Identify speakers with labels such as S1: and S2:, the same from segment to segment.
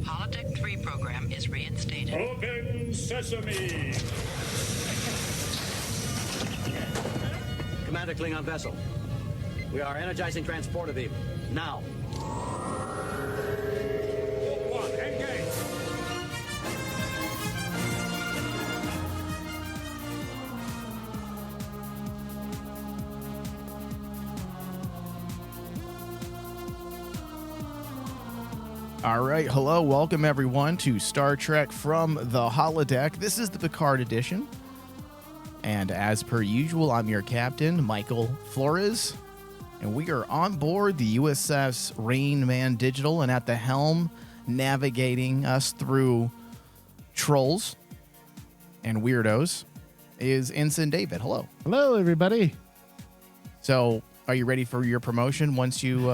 S1: Holodeck 3 program is reinstated.
S2: Open sesame!
S3: Commander Klingon vessel. We are energizing transporter beam. Now.
S2: One, engage!
S4: All right, hello, welcome everyone to Star Trek from the Holodeck. This is the Picard edition. And as per usual, I'm your captain, Michael Flores. And we are on board the USS Rain Man Digital, and at the helm, navigating us through trolls and weirdos, is Ensign David. Hello.
S5: Hello, everybody.
S4: So, are you ready for your promotion once you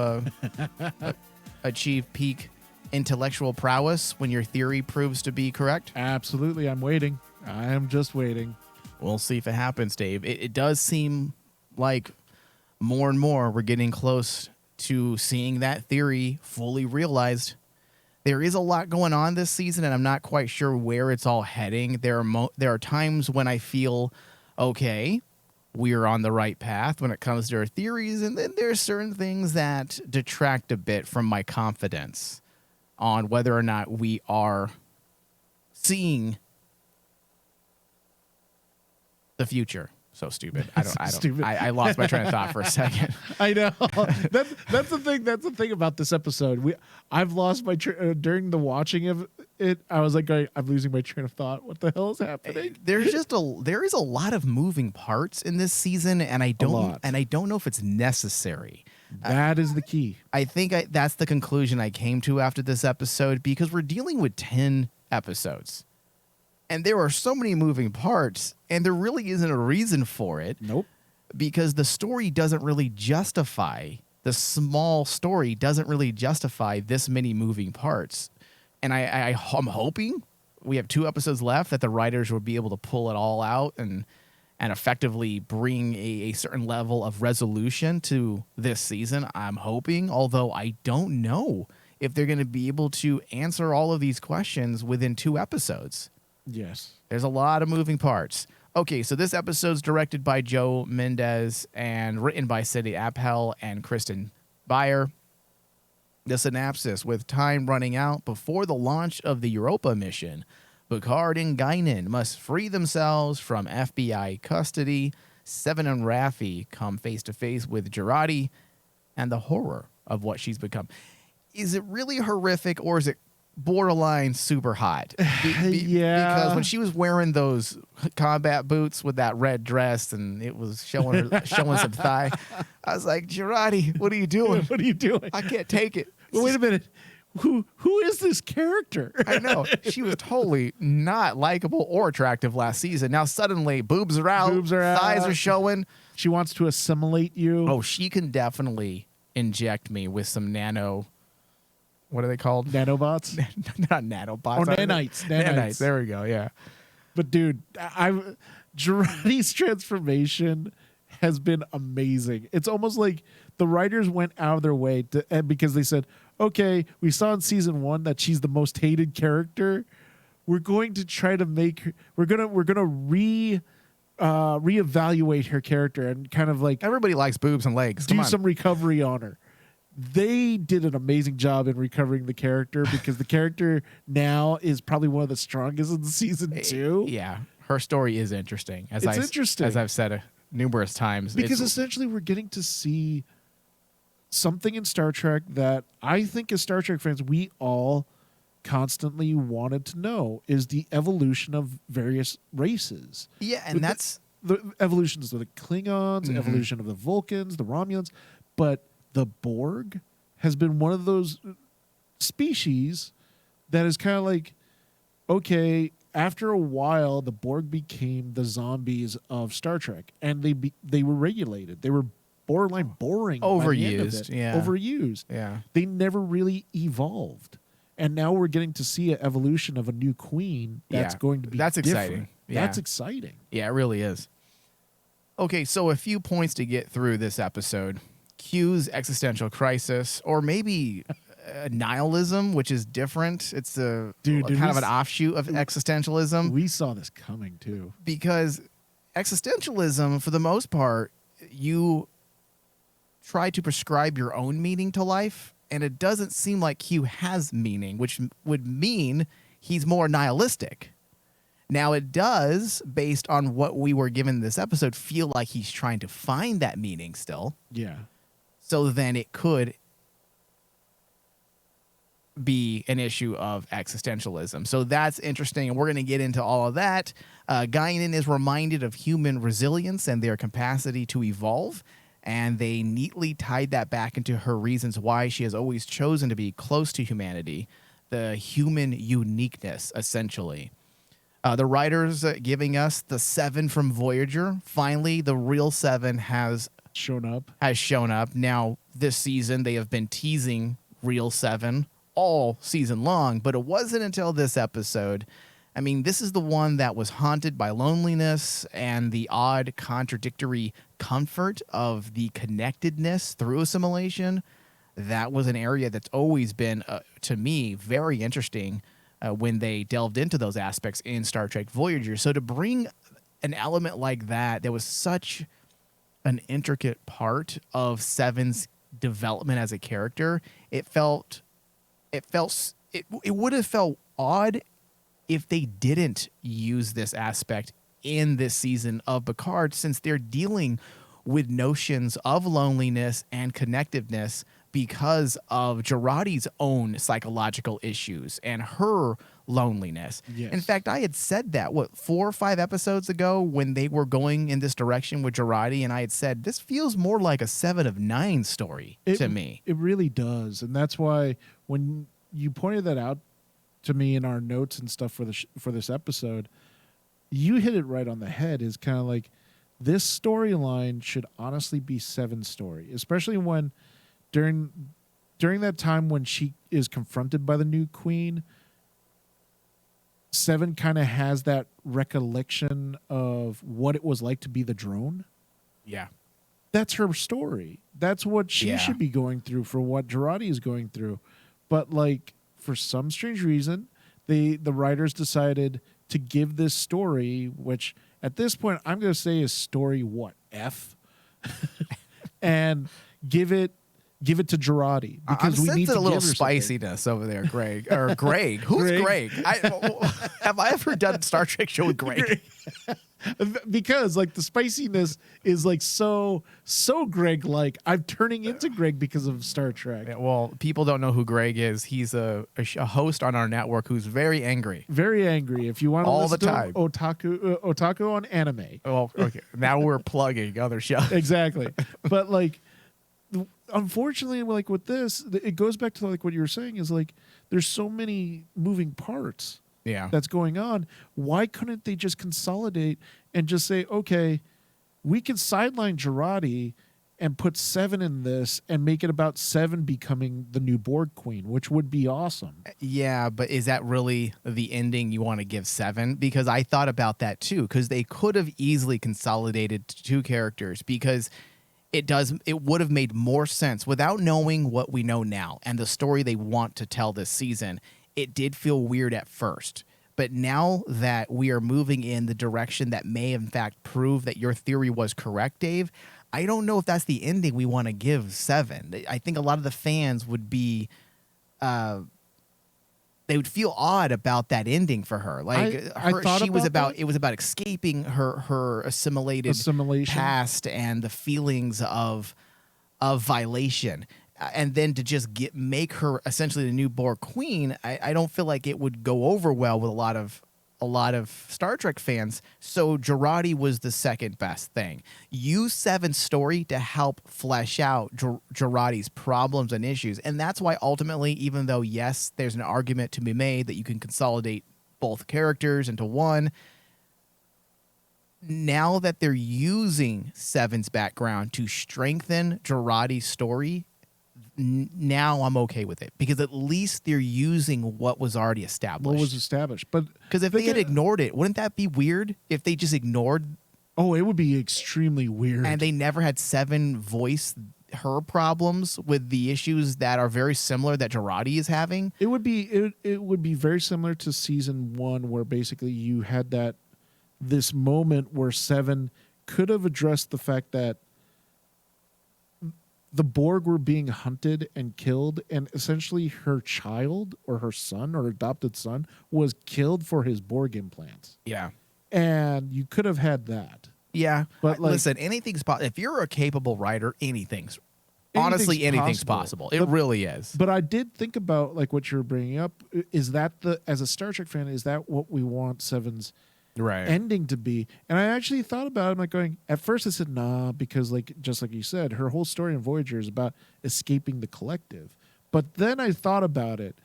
S4: achieve peak intellectual prowess when your theory proves to be correct?
S5: Absolutely. I'm waiting. I am just waiting.
S4: We'll see if it happens, Dave. It does seem like more and more we're getting close to seeing that theory fully realized. There is a lot going on this season, and I'm not quite sure where it's all heading. There are times when I feel, okay, we are on the right path when it comes to our theories, and then there's certain things that detract a bit from my confidence on whether or not we are seeing the future. So stupid.
S5: Stupid.
S4: I lost my train of thought for a second.
S5: I know. That's the thing. That's the thing about this episode. I've lost my during the watching of it. I was like, I'm losing my train of thought. What the hell is happening?
S4: There is a lot of moving parts in this season, and I don't know if it's necessary.
S5: That is the key.
S4: I think that's the conclusion I came to after this episode, because we're dealing with 10 episodes. And there are so many moving parts, and there really isn't a reason for it.
S5: Nope.
S4: Because the story doesn't really justify, the small story doesn't really justify this many moving parts. And I'm hoping we have 2 episodes left that the writers will be able to pull it all out and effectively bring a certain level of resolution to this season. I'm hoping, although I don't know if they're going to be able to answer all of these questions within 2 episodes.
S5: Yes.
S4: There's a lot of moving parts. Okay, so this episode's directed by Joe Mendez and written by Cindy Appel and Kristen Beyer. The synopsis: with time running out before the launch of the Europa mission, Picard and Guinan must free themselves from FBI custody. Seven and Raffi come face to face with Jurati and the horror of what she's become. Is it really horrific, or is it borderline super hot?
S5: Yeah.
S4: Because when she was wearing those combat boots with that red dress and it was showing some thigh, I was like, Jurati, what are you doing?
S5: What are you doing?
S4: I can't take it.
S5: Well, wait a minute. Who is this character?
S4: I know. She was totally not likable or attractive last season. Now suddenly boobs are out, thighs are showing.
S5: She wants to assimilate you.
S4: Oh, she can definitely inject me with some nano. What are they called?
S5: Nanobots?
S4: Not nanobots.
S5: Oh, nanites.
S4: Nanites. There we go. Yeah.
S5: But dude, Jurati's transformation has been amazing. It's almost like the writers went out of their way because they said, okay, we saw in season 1 that she's the most hated character. We're going to try to make her, we're gonna reevaluate her character and kind of like
S4: Everybody likes boobs and legs.
S5: do some recovery on her. They did an amazing job in recovering the character because the character now is probably one of the strongest in season 2.
S4: Yeah, her story is interesting. As I've said numerous times.
S5: Because essentially we're getting to see something in Star Trek that I think as Star Trek fans, we all constantly wanted to know, is the evolution of various races.
S4: Yeah, and that's
S5: the evolutions of the Klingons, evolution of the Vulcans, the Romulans, but the Borg has been one of those species that is kind of like, okay, after a while, the Borg became the zombies of Star Trek, and they were regulated. They were borderline boring.
S4: Overused. Yeah.
S5: Overused.
S4: Yeah.
S5: They never really evolved. And now we're getting to see an evolution of a new queen that's going to be different.
S4: Exciting. Yeah.
S5: That's exciting.
S4: Yeah, it really is. Okay, so a few points to get through this episode. Q's existential crisis, or maybe nihilism, which is different. It's a
S5: Dude,
S4: kind of an offshoot of existentialism.
S5: We saw this coming too.
S4: Because existentialism, for the most part, you try to prescribe your own meaning to life, and it doesn't seem like Q has meaning, which would mean he's more nihilistic. Now, it does, based on what we were given this episode, feel like he's trying to find that meaning still.
S5: Yeah.
S4: So then it could be an issue of existentialism. So that's interesting, and we're going to get into all of that. Guinan is reminded of human resilience and their capacity to evolve, and they neatly tied that back into her reasons why she has always chosen to be close to humanity, the human uniqueness, essentially. The writers giving us the 7 from Voyager. Finally, the real 7 has
S5: shown up.
S4: Now, this season, they have been teasing real 7 all season long, but it wasn't until this episode. I mean, this is the one that was haunted by loneliness and the odd contradictory comfort of the connectedness through assimilation. That was an area that's always been, to me, very interesting when they delved into those aspects in Star Trek Voyager. So to bring an element like that was such an intricate part of Seven's development as a character, it would have felt odd if they didn't use this aspect in this season of Picard, since they're dealing with notions of loneliness and connectiveness because of Jurati's own psychological issues and her loneliness.
S5: Yes.
S4: In fact, I had said that, 4 or 5 episodes ago when they were going in this direction with Jurati, and I had said, this feels more like a 7 of 9 story to me.
S5: It really does. And that's why when you pointed that out to me in our notes and stuff for this episode, you hit it right on the head. Is kind of like, this storyline should honestly be 7's story, especially when during that time when she is confronted by the new queen, 7 kind of has that recollection of what it was like to be the drone.
S4: Yeah.
S5: That's her story. That's what she should be going through for what Jurati is going through. But like, for some strange reason, the writers decided to give this story, which at this point I'm going to say is story F, and give it to Jurati, because
S4: I'm
S5: we need to
S4: a little
S5: give her
S4: spiciness over there, Greg. Or Greg. Who's Greg? Have I ever done a Star Trek show with Greg?
S5: Because like the spiciness is like so Greg-like. I'm turning into Greg because of Star Trek.
S4: Yeah, well, people don't know who Greg is. He's a host on our network who's very angry.
S5: Very angry. If you want to
S4: all
S5: listen
S4: the
S5: to
S4: time,
S5: him, otaku on anime.
S4: Well, okay. Now we're plugging other shows.
S5: Exactly. But like, unfortunately, like with this, it goes back to like what you were saying, is like there's so many moving parts that's going on. Why couldn't they just consolidate and just say, okay, we can sideline Jurati and put 7 in this and make it about 7 becoming the new Borg queen, which would be awesome.
S4: Yeah, but is that really the ending you want to give 7? Because I thought about that too, because they could have easily consolidated 2 characters, because it would have made more sense without knowing what we know now and the story they want to tell this season. It did feel weird at first, but now that we are moving in the direction that may in fact prove that your theory was correct, Dave, I don't know if that's the ending we want to give 7. I think a lot of the fans would be they would feel odd about that ending for her. Like it was about escaping her assimilation past and the feelings of violation. And then to just make her essentially the new Borg queen, I don't feel like it would go over well with a lot of Star Trek fans. So Jurati was the second best thing. Use 7's story to help flesh out Jurati's problems and issues. And that's why ultimately, even though, yes, there's an argument to be made that you can consolidate both characters into one, now that they're using 7's background to strengthen Jurati's story, now I'm okay with it, because at least they're using what was already established.
S5: But
S4: because if they had ignored it, wouldn't that be weird? If they just ignored,
S5: it would be extremely weird.
S4: And they never had 7 voice her problems with the issues that are very similar that Girardi is having.
S5: It would be very similar to season 1, where basically you had this moment where Seven could have addressed the fact that the Borg were being hunted and killed, and essentially her child or her son or adopted son was killed for his Borg implants.
S4: Yeah.
S5: And you could have had that.
S4: Yeah.
S5: But
S4: listen, anything's possible. If you're a capable writer, anything's possible. It really is.
S5: But I did think about like what you're bringing up. Is that as a Star Trek fan, is that what we want Seven's ending to be? And I actually thought about it. I'm like going, at first I said, nah, because just like you said, her whole story in Voyager is about escaping the collective. But then I thought about it.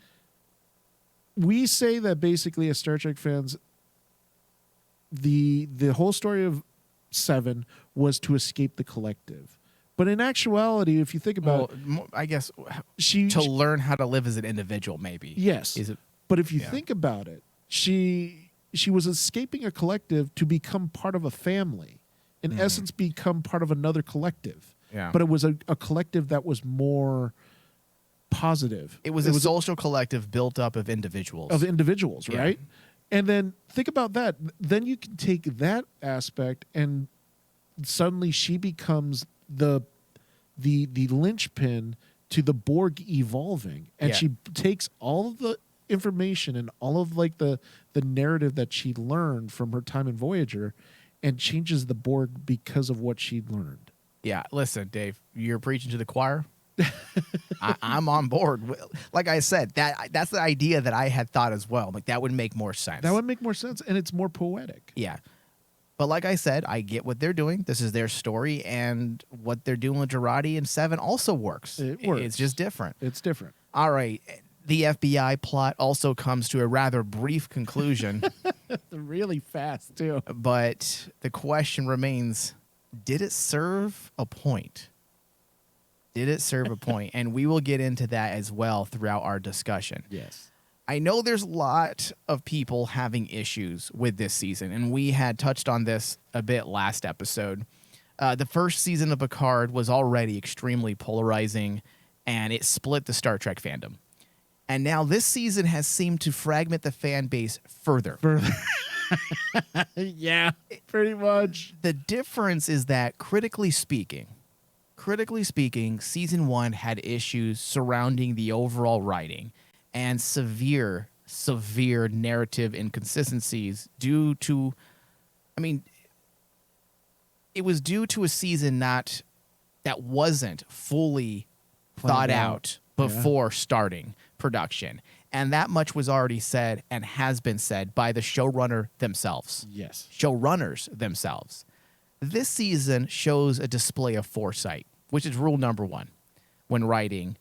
S5: We say that basically as Star Trek fans, the whole story of Seven was to escape the collective. But in actuality, if you think about
S4: it, I guess
S5: she
S4: learn how to live as an individual, maybe.
S5: Yes. But if you think about it, she was escaping a collective to become part of a family. In essence, become part of another collective.
S4: Yeah.
S5: But it was a collective that was more positive.
S4: It was a social collective built up of individuals.
S5: Right? And then think about that. Then you can take that aspect and suddenly she becomes the linchpin to the Borg evolving. And she takes all of the information and all of like the narrative that she learned from her time in Voyager and changes the Borg because of what she learned.
S4: Yeah. Listen, Dave, you're preaching to the choir. I'm on board. Like I said, that's the idea that I had thought as well. Like that would make more sense.
S5: That would make more sense, and it's more poetic.
S4: Yeah. But like I said, I get what they're doing. This is their story, and what they're doing with Girardi and Seven also works.
S5: It works.
S4: It's just different.
S5: It's different.
S4: All right. The FBI plot also comes to a rather brief conclusion.
S5: Really fast, too.
S4: But the question remains, did it serve a point? Did it serve a point? And we will get into that as well throughout our discussion.
S5: Yes.
S4: I know there's a lot of people having issues with this season, and we had touched on this a bit last episode. The first season of Picard was already extremely polarizing, and it split the Star Trek fandom. And now this season has seemed to fragment the fan base further.
S5: Yeah, pretty much.
S4: The difference is that critically speaking, season 1 had issues surrounding the overall writing and severe narrative inconsistencies due to, it was due to a season that wasn't fully thought out before starting production. And that much was already said and has been said by the showrunner themselves.
S5: Yes.
S4: Showrunners themselves. This season shows a display of foresight, which is rule number 1 when writing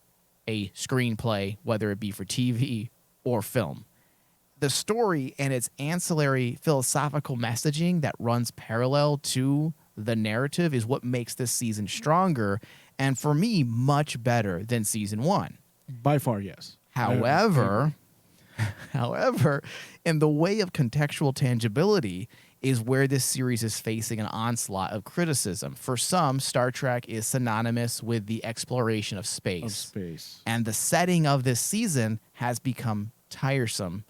S4: a screenplay, whether it be for TV or film. The story and its ancillary philosophical messaging that runs parallel to the narrative is what makes this season stronger, and for me, much better than season 1.
S5: By far, yes.
S4: However, in the way of contextual tangibility is where this series is facing an onslaught of criticism. For some, Star Trek is synonymous with the exploration of space. And the setting of this season has become tiresome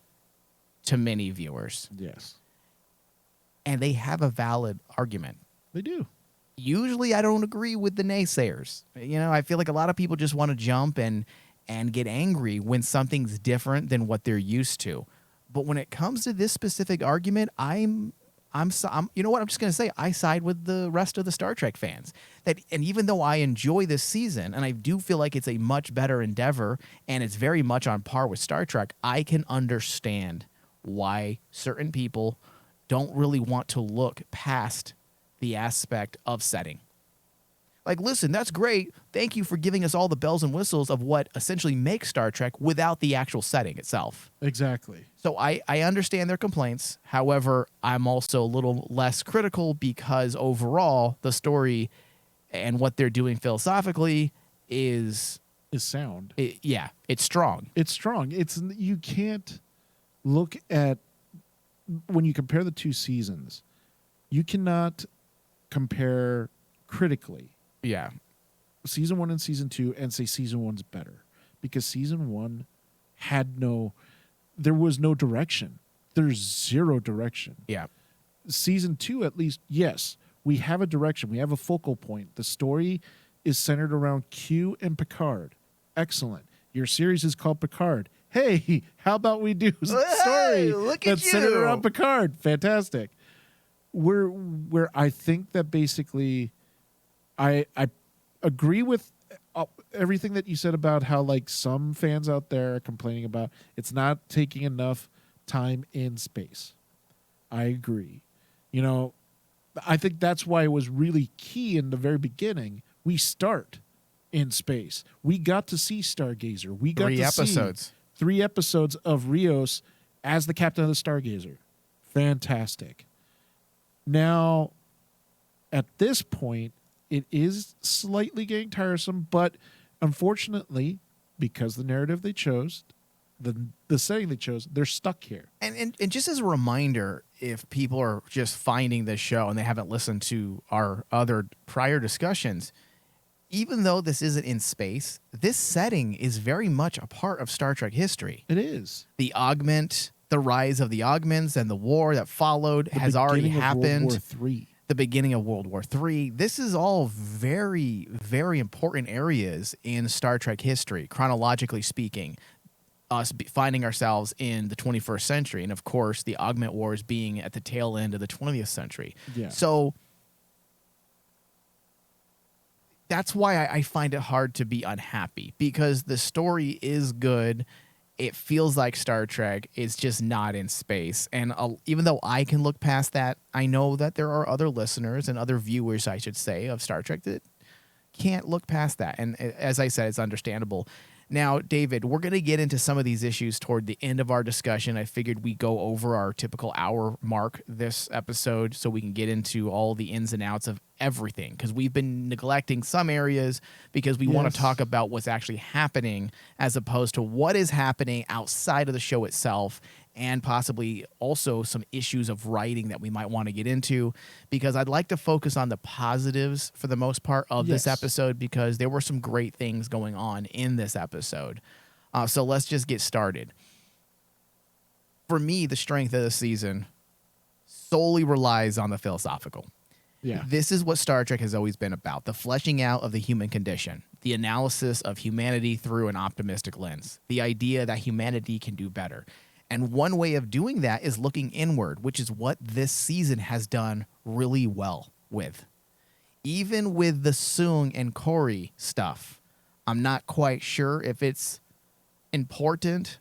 S4: to many viewers.
S5: Yes.
S4: And they have a valid argument.
S5: They do.
S4: Usually I don't agree with the naysayers. I feel like a lot of people just want to jump and get angry when something's different than what they're used to. But when it comes to this specific argument, I'm you know what? I'm just going to say I side with the rest of the Star Trek fans. And even though I enjoy this season, and I do feel like it's a much better endeavor, and it's very much on par with Star Trek, I can understand why certain people don't really want to look past the aspect of setting. Like, listen, that's great. Thank you for giving us all the bells and whistles of what essentially makes Star Trek without the actual setting itself.
S5: Exactly.
S4: So I understand their complaints. However, I'm also a little less critical because overall the story and what they're doing philosophically is
S5: sound.
S4: It's strong.
S5: It's strong. You can't look at, when you compare the two seasons, you cannot compare critically.
S4: Yeah.
S5: season 1 and season 2 and say season 1's better, because season 1 there was no direction. There's zero direction.
S4: Yeah.
S5: Season 2, at least, yes, we have a direction. We have a focal point. The story is centered around Q and Picard. Excellent. Your series is called Picard. Hey, how about we do a story
S4: look at
S5: that's centered
S4: you.
S5: around Picard? Fantastic. Where I think that basically I agree with everything that you said about how, like, some fans out there are complaining about it's not taking enough time in space. I agree. You know, I think that's why it was really key in the very beginning. We start in space. We got to see Stargazer. We got
S4: 3
S5: to
S4: episodes.
S5: see 3 episodes of Rios as the captain of the Stargazer. Fantastic. Now, at this point, it is slightly getting tiresome, but unfortunately, because the narrative they chose, the setting they chose, they're stuck here.
S4: And just as a reminder, if people are just finding this show and they haven't listened to our other prior discussions, even though this isn't in space, this setting is very much a part of Star Trek history.
S5: It is.
S4: The augment, the rise of the augments and the war that followed
S5: The
S4: has already
S5: beginning of
S4: happened.
S5: World War III.
S4: The beginning of World War III. This is all very, very important areas in Star Trek history, chronologically speaking. Us finding ourselves in the 21st century, and of course, the augment wars being at the tail end of the 20th century.
S5: Yeah.
S4: So that's why I find it hard to be unhappy, because the story is good. It feels like Star Trek. It's just not in space. And even though I can look past that, I know that there are other listeners and other viewers, I should say, of Star Trek that can't look past that. And as I said, it's understandable. Now, David, we're going to get into some of these issues toward the end of our discussion. I figured we go over our typical hour mark this episode so we can get into all the ins and outs of everything, because we've been neglecting some areas because we want to talk about what's actually happening as opposed to what is happening outside of the show itself, and possibly also some issues of writing that we might want to get into, because I'd like to focus on the positives for the most part of this episode, because there were some great things going on in this episode. So let's just get started. For me, the strength of the season solely relies on the philosophical.
S5: Yeah.
S4: This is what Star Trek has always been about, the fleshing out of the human condition, the analysis of humanity through an optimistic lens, the idea that humanity can do better. And one way of doing that is looking inward, which is what this season has done really well with. Even with the Soong and Corey stuff, I'm not quite sure if it's important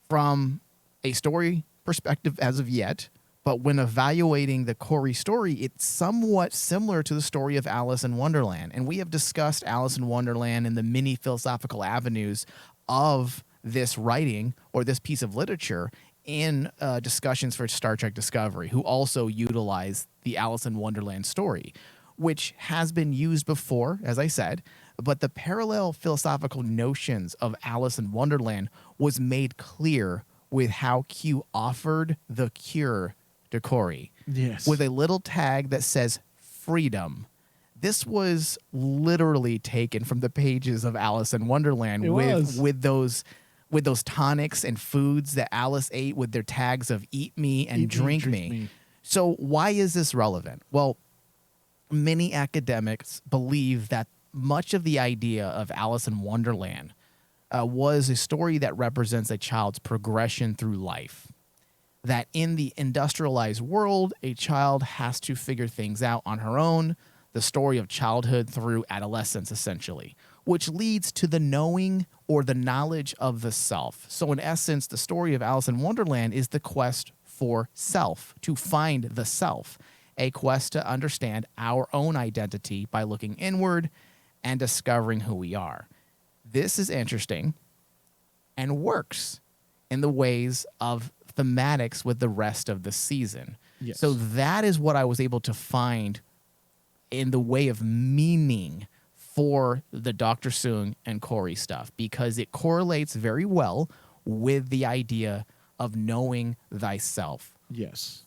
S4: from a story perspective as of yet, but when evaluating the Corey story, it's somewhat similar to the story of Alice in Wonderland. And we have discussed Alice in Wonderland and the many philosophical avenues of this writing or this piece of literature in discussions for Star Trek Discovery, who also utilize the Alice in Wonderland story, which has been used before, as I said, but the parallel philosophical notions of Alice in Wonderland was made clear with how Q offered the cure to Corey.
S5: Yes.
S4: With a little tag that says freedom. This was literally taken from the pages of Alice in Wonderland with those tonics and foods that Alice ate with their tags of eat me and drink me. So why is this relevant? Well, many academics believe that much of the idea of Alice in Wonderland was a story that represents a child's progression through life. That in the industrialized world, a child has to figure things out on her own, the story of childhood through adolescence, essentially, which leads to the knowing or the knowledge of the self. So in essence, the story of Alice in Wonderland is the quest for self, to find the self, a quest to understand our own identity by looking inward and discovering who we are. This is interesting and works in the ways of thematics with the rest of the season.
S5: Yes.
S4: So that is what I was able to find in the way of meaning for the Dr. Soong and Corey stuff, because it correlates very well with the idea of knowing thyself.
S5: Yes.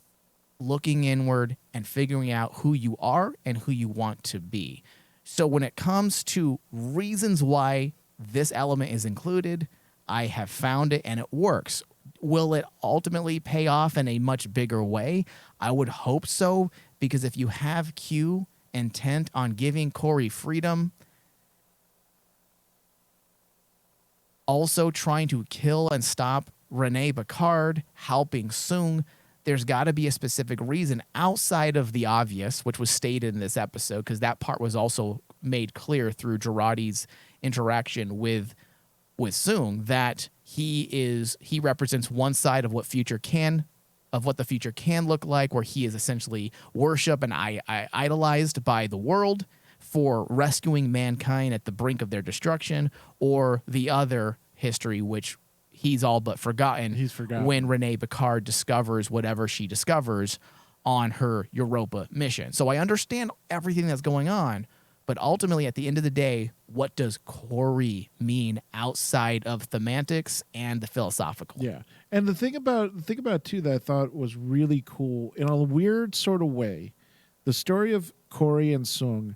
S4: Looking inward and figuring out who you are and who you want to be. So when it comes to reasons why this element is included, I have found it and it works. Will it ultimately pay off in a much bigger way? I would hope so, because if you have Q intent on giving Corey freedom, also trying to kill and stop Rene Picard, helping Sung, there's got to be a specific reason outside of the obvious, which was stated in this episode, because that part was also made clear through Girardi's interaction with Sung, that he represents one side of what the future can look like, where he is essentially worshipped and idolized by the world for rescuing mankind at the brink of their destruction, or the other history, which he's all but forgotten.
S5: He's forgotten
S4: when Rene Picard discovers whatever she discovers on her Europa mission. So I understand everything that's going on, but ultimately, at the end of the day, what does Corey mean outside of semantics and the philosophical?
S5: Yeah. And the thing about too that I thought was really cool in a weird sort of way, the story of Corey and Sung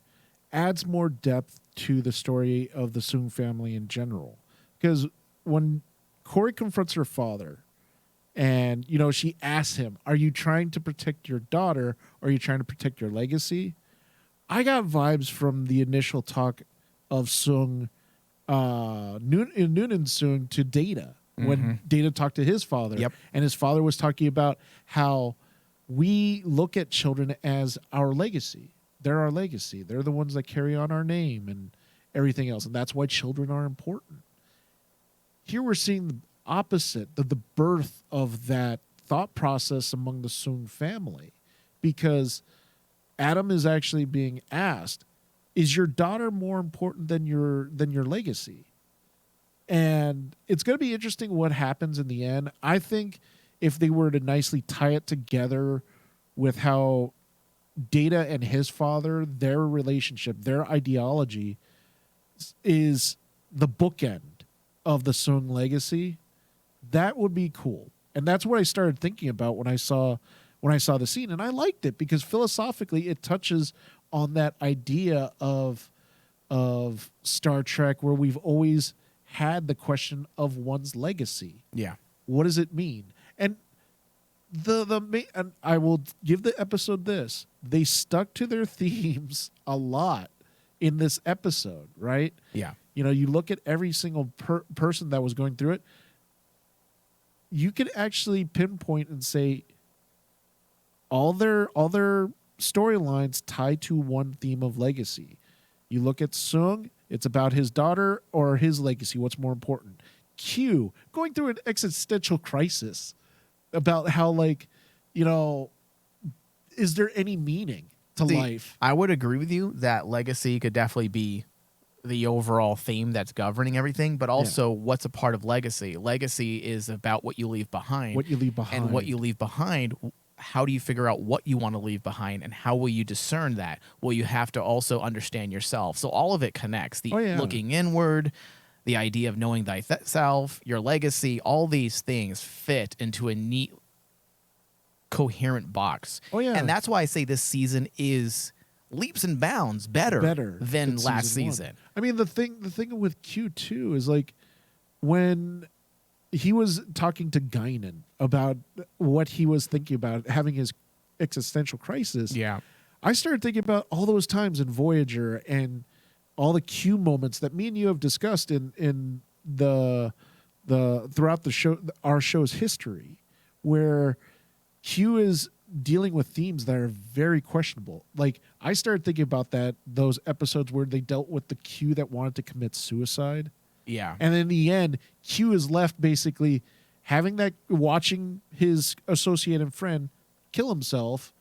S5: adds more depth to the story of the Sung family in general. Because when Corey confronts her father and, she asks him, are you trying to protect your daughter or are you trying to protect your legacy? I got vibes from the initial talk of Sung, Noonan Sung to Data, when Data talked to his father.
S4: Yep.
S5: And his father was talking about how we look at children as our legacy. They're our legacy. They're the ones that carry on our name and everything else. And that's why children are important. Here we're seeing the opposite, the birth of that thought process among the Sung family, because Adam is actually being asked, is your daughter more important than your legacy? And it's going to be interesting what happens in the end. I think if they were to nicely tie it together with how Data and his father, their relationship, their ideology is the bookend of the Sung legacy, that would be cool. And that's what I started thinking about when I saw the scene, and I liked it because philosophically it touches on that idea of Star Trek, where we've always had the question of one's legacy.
S4: Yeah.
S5: What does it mean? And and I will give the episode this: they stuck to their themes a lot in this episode, right?
S4: Yeah.
S5: You look at every single person that was going through it, you could actually pinpoint and say all their storylines tie to one theme of legacy. You look at Sung, it's about his daughter or his legacy. What's more important? Q, going through an existential crisis about how, is there any meaning to life?
S4: I would agree with you that legacy could definitely be the overall theme that's governing everything, but also what's a part of legacy? Legacy is about what you leave behind.
S5: What you leave behind.
S4: And what you leave behind, how do you figure out what you want to leave behind, and how will you discern that? Well, you have to also understand yourself. So all of it connects. The looking inward, the idea of knowing thyself, your legacy, all these things fit into a neat, coherent box.
S5: Oh, yeah.
S4: And that's why I say this season is leaps and bounds better than last season.
S5: I mean, the thing with Q too is when he was talking to Guinan about what he was thinking about having his existential crisis.
S4: Yeah.
S5: I started thinking about all those times in Voyager and all the Q moments that me and you have discussed in the throughout the show, our show's history, where Q is dealing with themes that are very questionable. I started thinking about those episodes where they dealt with the Q that wanted to commit suicide.
S4: Yeah.
S5: And in the end, Q is left basically watching his associate and friend kill himself.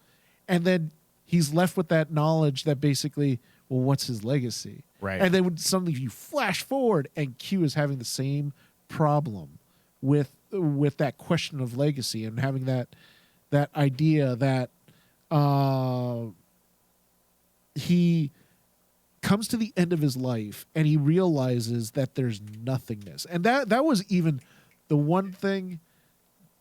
S5: And then he's left with that knowledge that basically, well, what's his legacy?
S4: Right.
S5: And then when suddenly you flash forward and Q is having the same problem with that question of legacy and having that idea that he comes to the end of his life and he realizes that there's nothingness. And that was even the one thing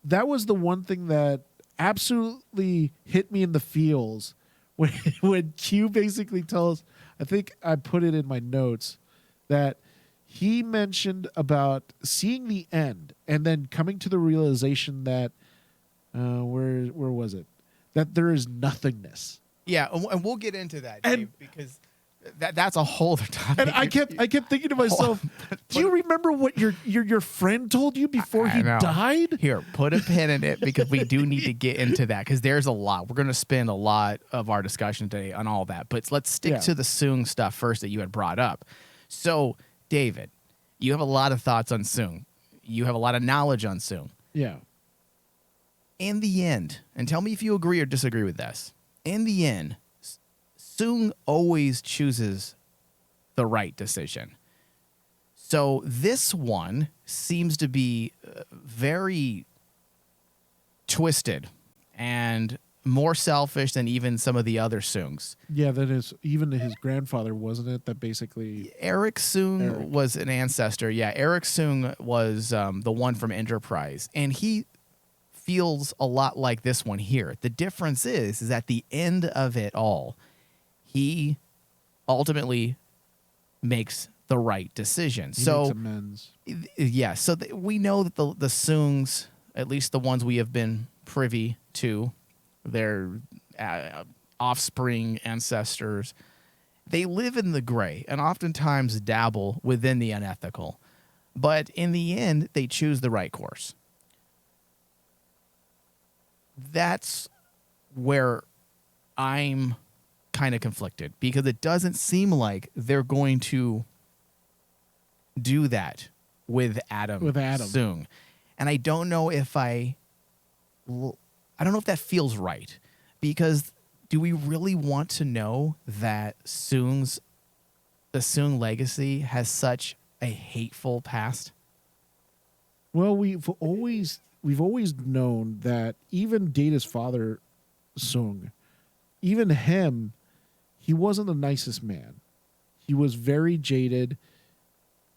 S5: that absolutely hit me in the feels when Q basically tells, I think I put it in my notes that he mentioned about seeing the end and then coming to the realization that where was it? That there is nothingness.
S4: Yeah, and we'll get into that, Dave, because that's a whole other topic.
S5: And I kept thinking to myself, do you remember what your friend told you before he died?
S4: Here, put a pin in it because we do need to get into that because there's a lot. We're going to spend a lot of our discussion today on all that. But let's stick to the Soong stuff first that you had brought up. So, David, you have a lot of thoughts on Soong. You have a lot of knowledge on Soong.
S5: Yeah.
S4: In the end, and tell me if you agree or disagree with this. In the end, Soong always chooses the right decision. So this one seems to be very twisted and more selfish than even some of the other Soongs.
S5: Yeah, that is even his grandfather, wasn't it? That basically
S4: Eric Soong was an ancestor. Yeah, Eric Soong was the one from Enterprise, and he feels a lot like this one here. The difference is at the end of it all, he ultimately makes the right decision.
S5: He makes amends.
S4: Yeah, so we know that the Soongs, at least the ones we have been privy to, their offspring, ancestors, they live in the gray and oftentimes dabble within the unethical. But in the end, they choose the right course. That's where I'm kind of conflicted because it doesn't seem like they're going to do that with Adam Soong. And I don't know if I don't know if that feels right because do we really want to know that the Soong legacy has such a hateful past?
S5: Well, we've always known that even Data's father, Soong, even him, he wasn't the nicest man. He was very jaded,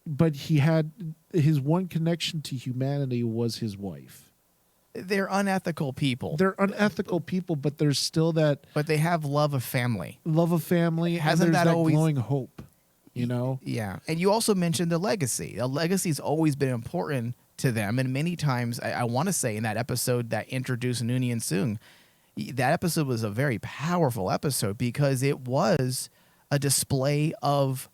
S5: but he had his one connection to humanity was his wife.
S4: They're unethical people.
S5: They're unethical people, but there's still that.
S4: But they have love of family.
S5: Love of family.
S4: Hasn't
S5: and there's
S4: that
S5: that
S4: always
S5: glowing hope? You know.
S4: Yeah, and you also mentioned the legacy. The legacy's always been important to them, and many times I want to say in that episode that introduced Noonien Soong, that episode was a very powerful episode because it was a display of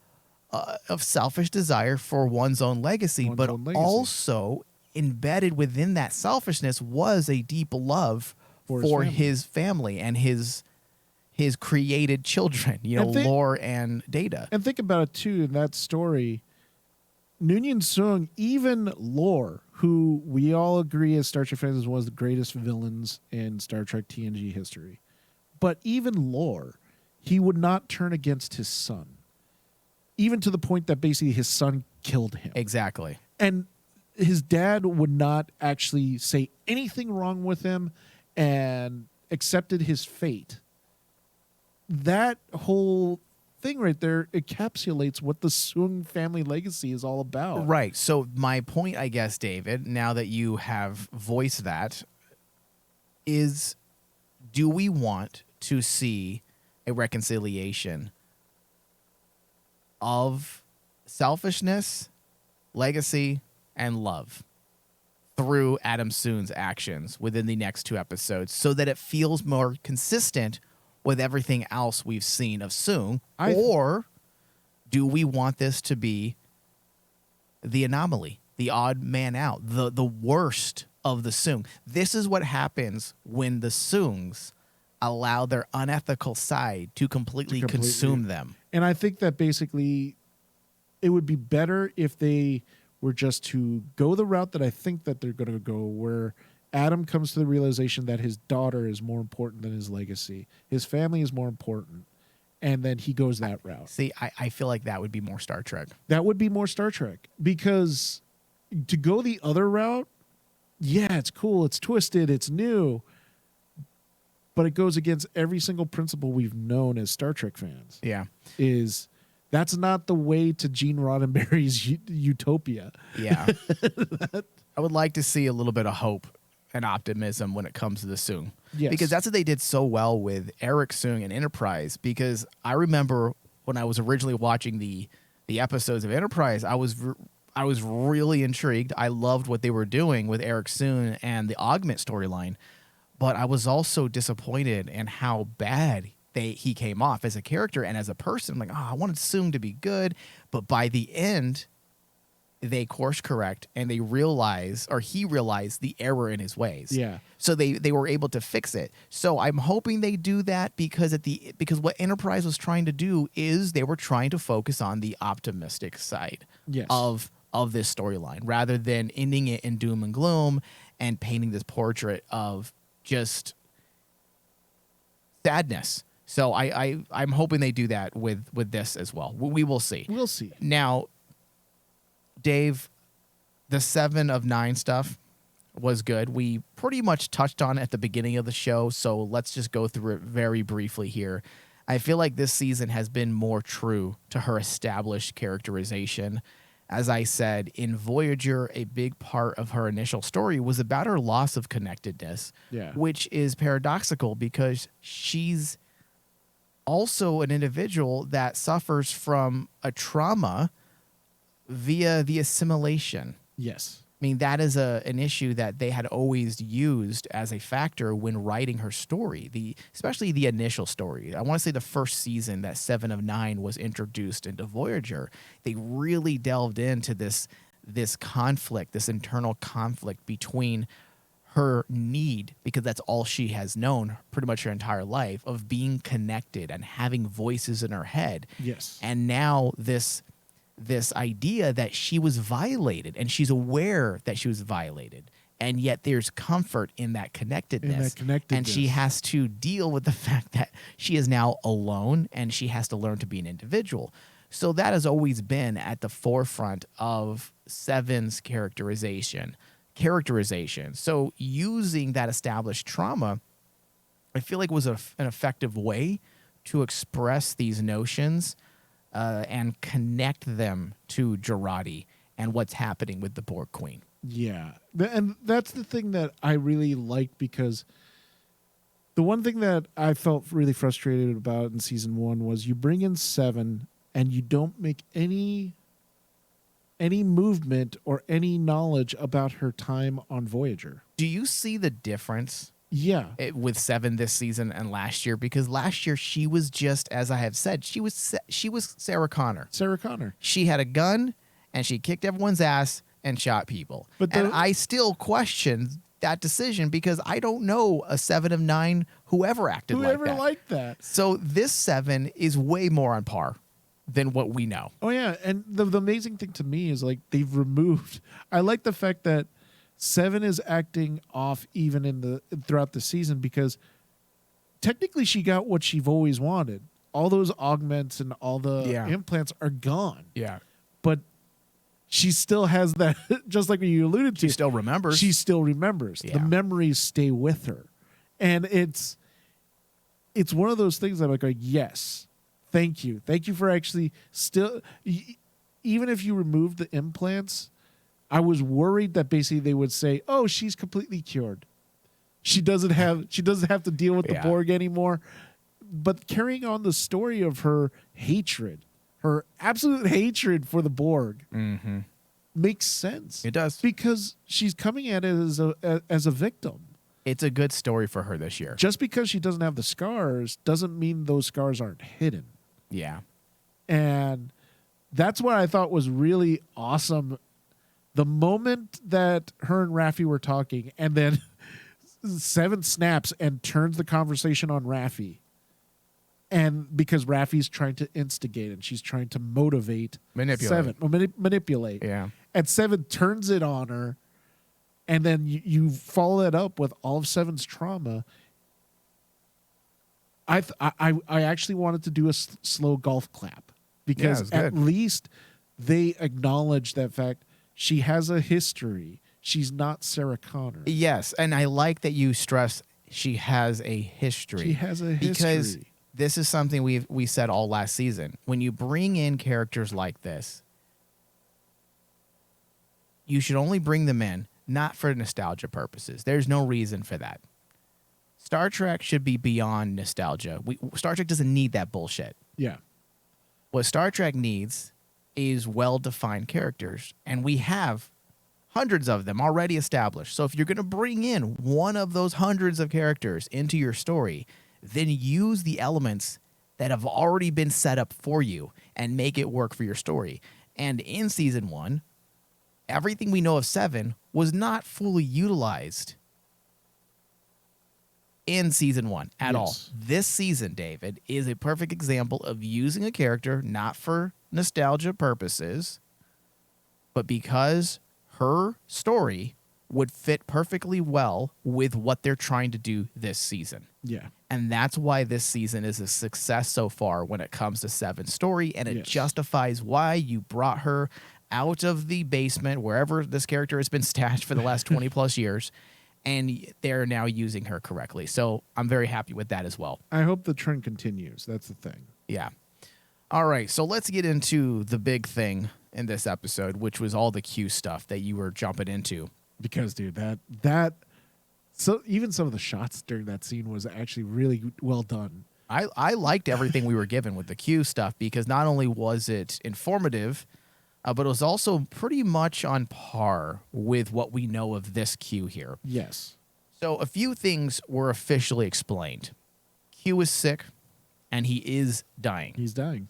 S4: selfish desire for one's own legacy, but also embedded within that selfishness was a deep love for his family and his created children, Lore and Data.
S5: And think about it too in that story. Noonien Soong, even Lore, who we all agree as Star Trek fans is one of the greatest villains in Star Trek TNG history. But even Lore, he would not turn against his son. Even to the point that basically his son killed him.
S4: Exactly.
S5: And his dad would not actually say anything wrong with him and accepted his fate. That whole thing right there encapsulates what the Soong family legacy is all about.
S4: Right. So my point, I guess, David, now that you have voiced that, is do we want to see a reconciliation of selfishness, legacy, and love through Adam Soong's actions within the next 2 episodes so that it feels more consistent with everything else we've seen of Soong? Or do we want this to be the anomaly, the odd man out, the worst of the Soong? This is what happens when the Soongs allow their unethical side to completely consume them.
S5: And I think that basically it would be better if they were just to go the route that I think that they're going to go, where Adam comes to the realization that his daughter is more important than his legacy. His family is more important. And then he goes that route.
S4: See, I feel like that would be more Star Trek.
S5: That would be more Star Trek. Because to go the other route, yeah, it's cool, it's twisted, it's new. But it goes against every single principle we've known as Star Trek fans.
S4: Yeah.
S5: That's not the way to Gene Roddenberry's utopia.
S4: Yeah. I would like to see a little bit of hope and optimism when it comes to the Soong.
S5: Yes.
S4: Because that's what they did so well with Eric Soong and Enterprise. Because I remember when I was originally watching the episodes of Enterprise, I was really intrigued. I loved what they were doing with Eric Soon and the Augment storyline, but I was also disappointed in how bad he came off as a character and as a person. I'm like, I wanted Soon to be good, but by the end, they course correct and he realized the error in his ways.
S5: Yeah.
S4: So they were able to fix it. So I'm hoping they do that because what Enterprise was trying to do is they were trying to focus on the optimistic side
S5: Yes.
S4: of this storyline rather than ending it in doom and gloom and painting this portrait of just sadness. So I'm hoping they do that with this as well. We will see.
S5: We'll see.
S4: Now, Dave, the 7 of 9 stuff was good. We pretty much touched on it at the beginning of the show, so let's just go through it very briefly here. I feel like this season has been more true to her established characterization. As I said, in Voyager, a big part of her initial story was about her loss of connectedness,
S5: Yeah.
S4: which is paradoxical because she's also an individual that suffers from a trauma via the assimilation.
S5: Yes.
S4: I mean, that is an issue that they had always used as a factor when writing her story, especially the initial story. I want to say the first season that 7 of 9 was introduced into Voyager, they really delved into this conflict, this internal conflict between her need, because that's all she has known pretty much her entire life, of being connected and having voices in her head.
S5: Yes.
S4: And now this idea that she was violated and she's aware that she was violated. And yet there's comfort in that connectedness. And she has to deal with the fact that she is now alone and she has to learn to be an individual. So that has always been at the forefront of Seven's characterization. So using that established trauma, I feel like was an effective way to express these notions and connect them to Jurati and what's happening with the Borg Queen.
S5: Yeah. And that's the thing that I really liked, because the one thing that I felt really frustrated about in season 1 was you bring in 7 and you don't make any movement or any knowledge about her time on Voyager.
S4: Do you see the difference?
S5: Yeah.
S4: With 7 this season and last year? Because last year she was just, as I have said, she was Sarah Connor.
S5: Sarah Connor.
S4: She had a gun and she kicked everyone's ass and shot people. And I still question that decision because I don't know a 7 of 9 whoever acted like that.
S5: Liked that.
S4: So this 7 is way more on par than what we know.
S5: Oh yeah, and the amazing thing to me is like they've removed. I like the fact that 7 is acting off even throughout the season, because technically she got what she've always wanted. All those augments and all the implants are gone.
S4: Yeah.
S5: But she still has that, just like you alluded to.
S4: She still remembers.
S5: She still remembers.
S4: Yeah.
S5: The memories stay with her. And it's one of those things that I'm like, yes, thank you. Thank you for actually still, even if you remove the implants, I was worried that basically they would say, "Oh, she's completely cured. She doesn't have to deal with the Borg anymore." But carrying on the story of her hatred, her absolute hatred for the Borg, makes sense.
S4: It does,
S5: because she's coming at it as a victim.
S4: It's a good story for her this year.
S5: Just because she doesn't have the scars doesn't mean those scars aren't hidden.
S4: Yeah,
S5: and that's what I thought was really awesome. The moment that her and Raffi were talking, and then 7 snaps and turns the conversation on Raffi. And because Raffi's trying to instigate and she's trying to motivate
S4: manipulate.
S5: 7. Manipulate.
S4: Yeah.
S5: And 7 turns it on her. And then you follow that up with all of 7's trauma. I actually wanted to do a slow golf clap, because at least they acknowledge that fact. She has a history. She's not Sarah Connor.
S4: Yes, and I like that you stress she has a history.
S5: She has a history.
S4: Because this is something we said all last season. When you bring in characters like this, you should only bring them in not for nostalgia purposes. There's no reason for that. Star Trek should be beyond nostalgia. Star Trek doesn't need that bullshit.
S5: Yeah.
S4: What Star Trek needs is well-defined characters, and we have hundreds of them already established. So if you're going to bring in one of those hundreds of characters into your story, then use the elements that have already been set up for you and make it work for your story. And in season 1, everything we know of 7 was not fully utilized in season 1 at all. This season, David, is a perfect example of using a character not for nostalgia purposes, but because her story would fit perfectly well with what they're trying to do this season.
S5: Yeah.
S4: And that's why this season is a success so far when it comes to 7's story, and it justifies why you brought her out of the basement, wherever this character has been stashed for the last 20 plus years, and they're now using her correctly. So I'm very happy with that as well.
S5: I hope the trend continues. That's the thing.
S4: Yeah. All right, so let's get into the big thing in this episode, which was all the Q stuff that you were jumping into.
S5: Because, dude, that so even some of the shots during that scene was actually really well done.
S4: I liked everything we were given with the Q stuff because not only was it informative, but it was also pretty much on par with what we know of this Q here.
S5: Yes.
S4: So a few things were officially explained. Q is sick, and he is dying.
S5: He's dying.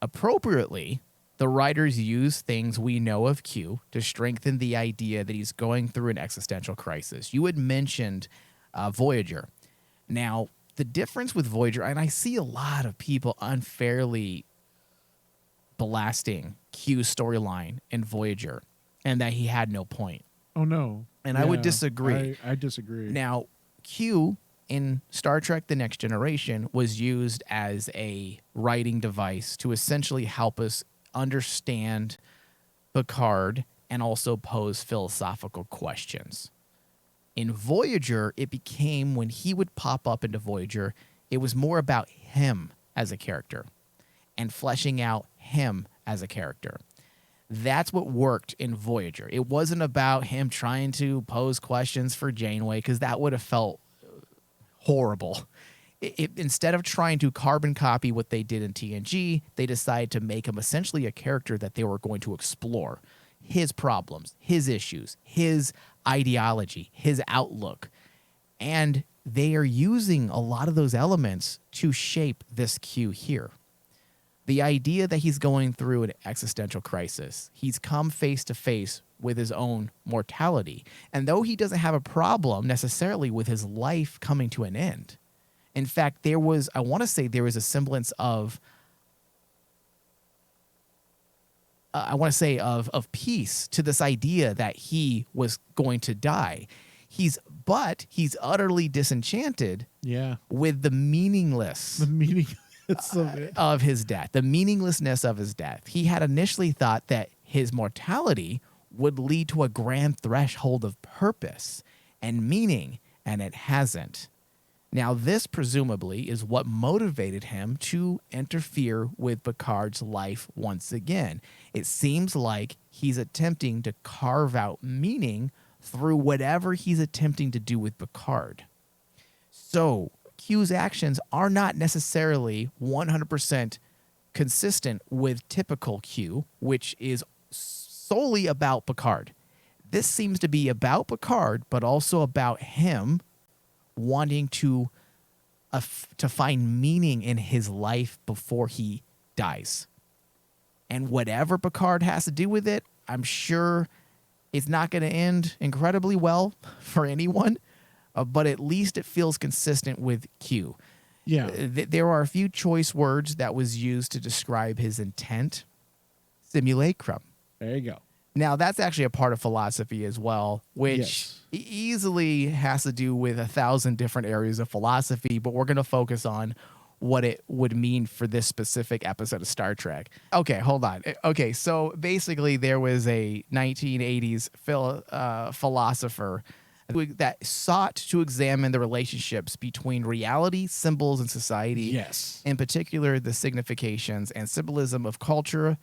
S4: Appropriately, the writers use things we know of Q to strengthen the idea that he's going through an existential crisis. You had mentioned Voyager. Now, the difference with Voyager, and I see a lot of people unfairly blasting Q's storyline in Voyager and that he had no point.
S5: Oh, no.
S4: And I would disagree.
S5: I disagree.
S4: Now, Q in Star Trek The Next Generation was used as a writing device to essentially help us understand Picard and also pose philosophical questions. In Voyager, it became, when he would pop up into Voyager, it was more about him as a character and fleshing out him as a character. That's what worked in Voyager. It wasn't about him trying to pose questions for Janeway, because that would have felt horrible. Instead of trying to carbon copy what they did in TNG, they decided to make him essentially a character that they were going to explore. His problems, his issues, his ideology, his outlook. And they are using a lot of those elements to shape this Q here. The idea that he's going through an existential crisis, he's come face to face with his own mortality. And though he doesn't have a problem necessarily with his life coming to an end, in fact, there was a semblance of, of peace to this idea that he was going to die. He's utterly disenchanted with the meaningless of his death, the meaninglessness of his death. He had initially thought that his mortality would lead to a grand threshold of purpose and meaning, and it hasn't. Now, this presumably is what motivated him to interfere with Picard's life once again. It seems like he's attempting to carve out meaning through whatever he's attempting to do with Picard. So, Q's actions are not necessarily 100% consistent with typical Q, which is solely about Picard. This seems to be about Picard, but also about him wanting to find meaning in his life before he dies. And whatever Picard has to do with it, I'm sure it's not going to end incredibly well for anyone, but at least it feels consistent with Q.
S5: Yeah.
S4: There are a few choice words that was used to describe his intent. Simulacrum.
S5: There you go.
S4: Now, that's actually a part of philosophy as well, which easily has to do with 1,000 different areas of philosophy, but we're going to focus on what it would mean for this specific episode of Star Trek. Okay, hold on. Okay, so basically there was a 1980s philosopher that sought to examine the relationships between reality, symbols, and society.
S5: Yes.
S4: In particular, the significations and symbolism of culture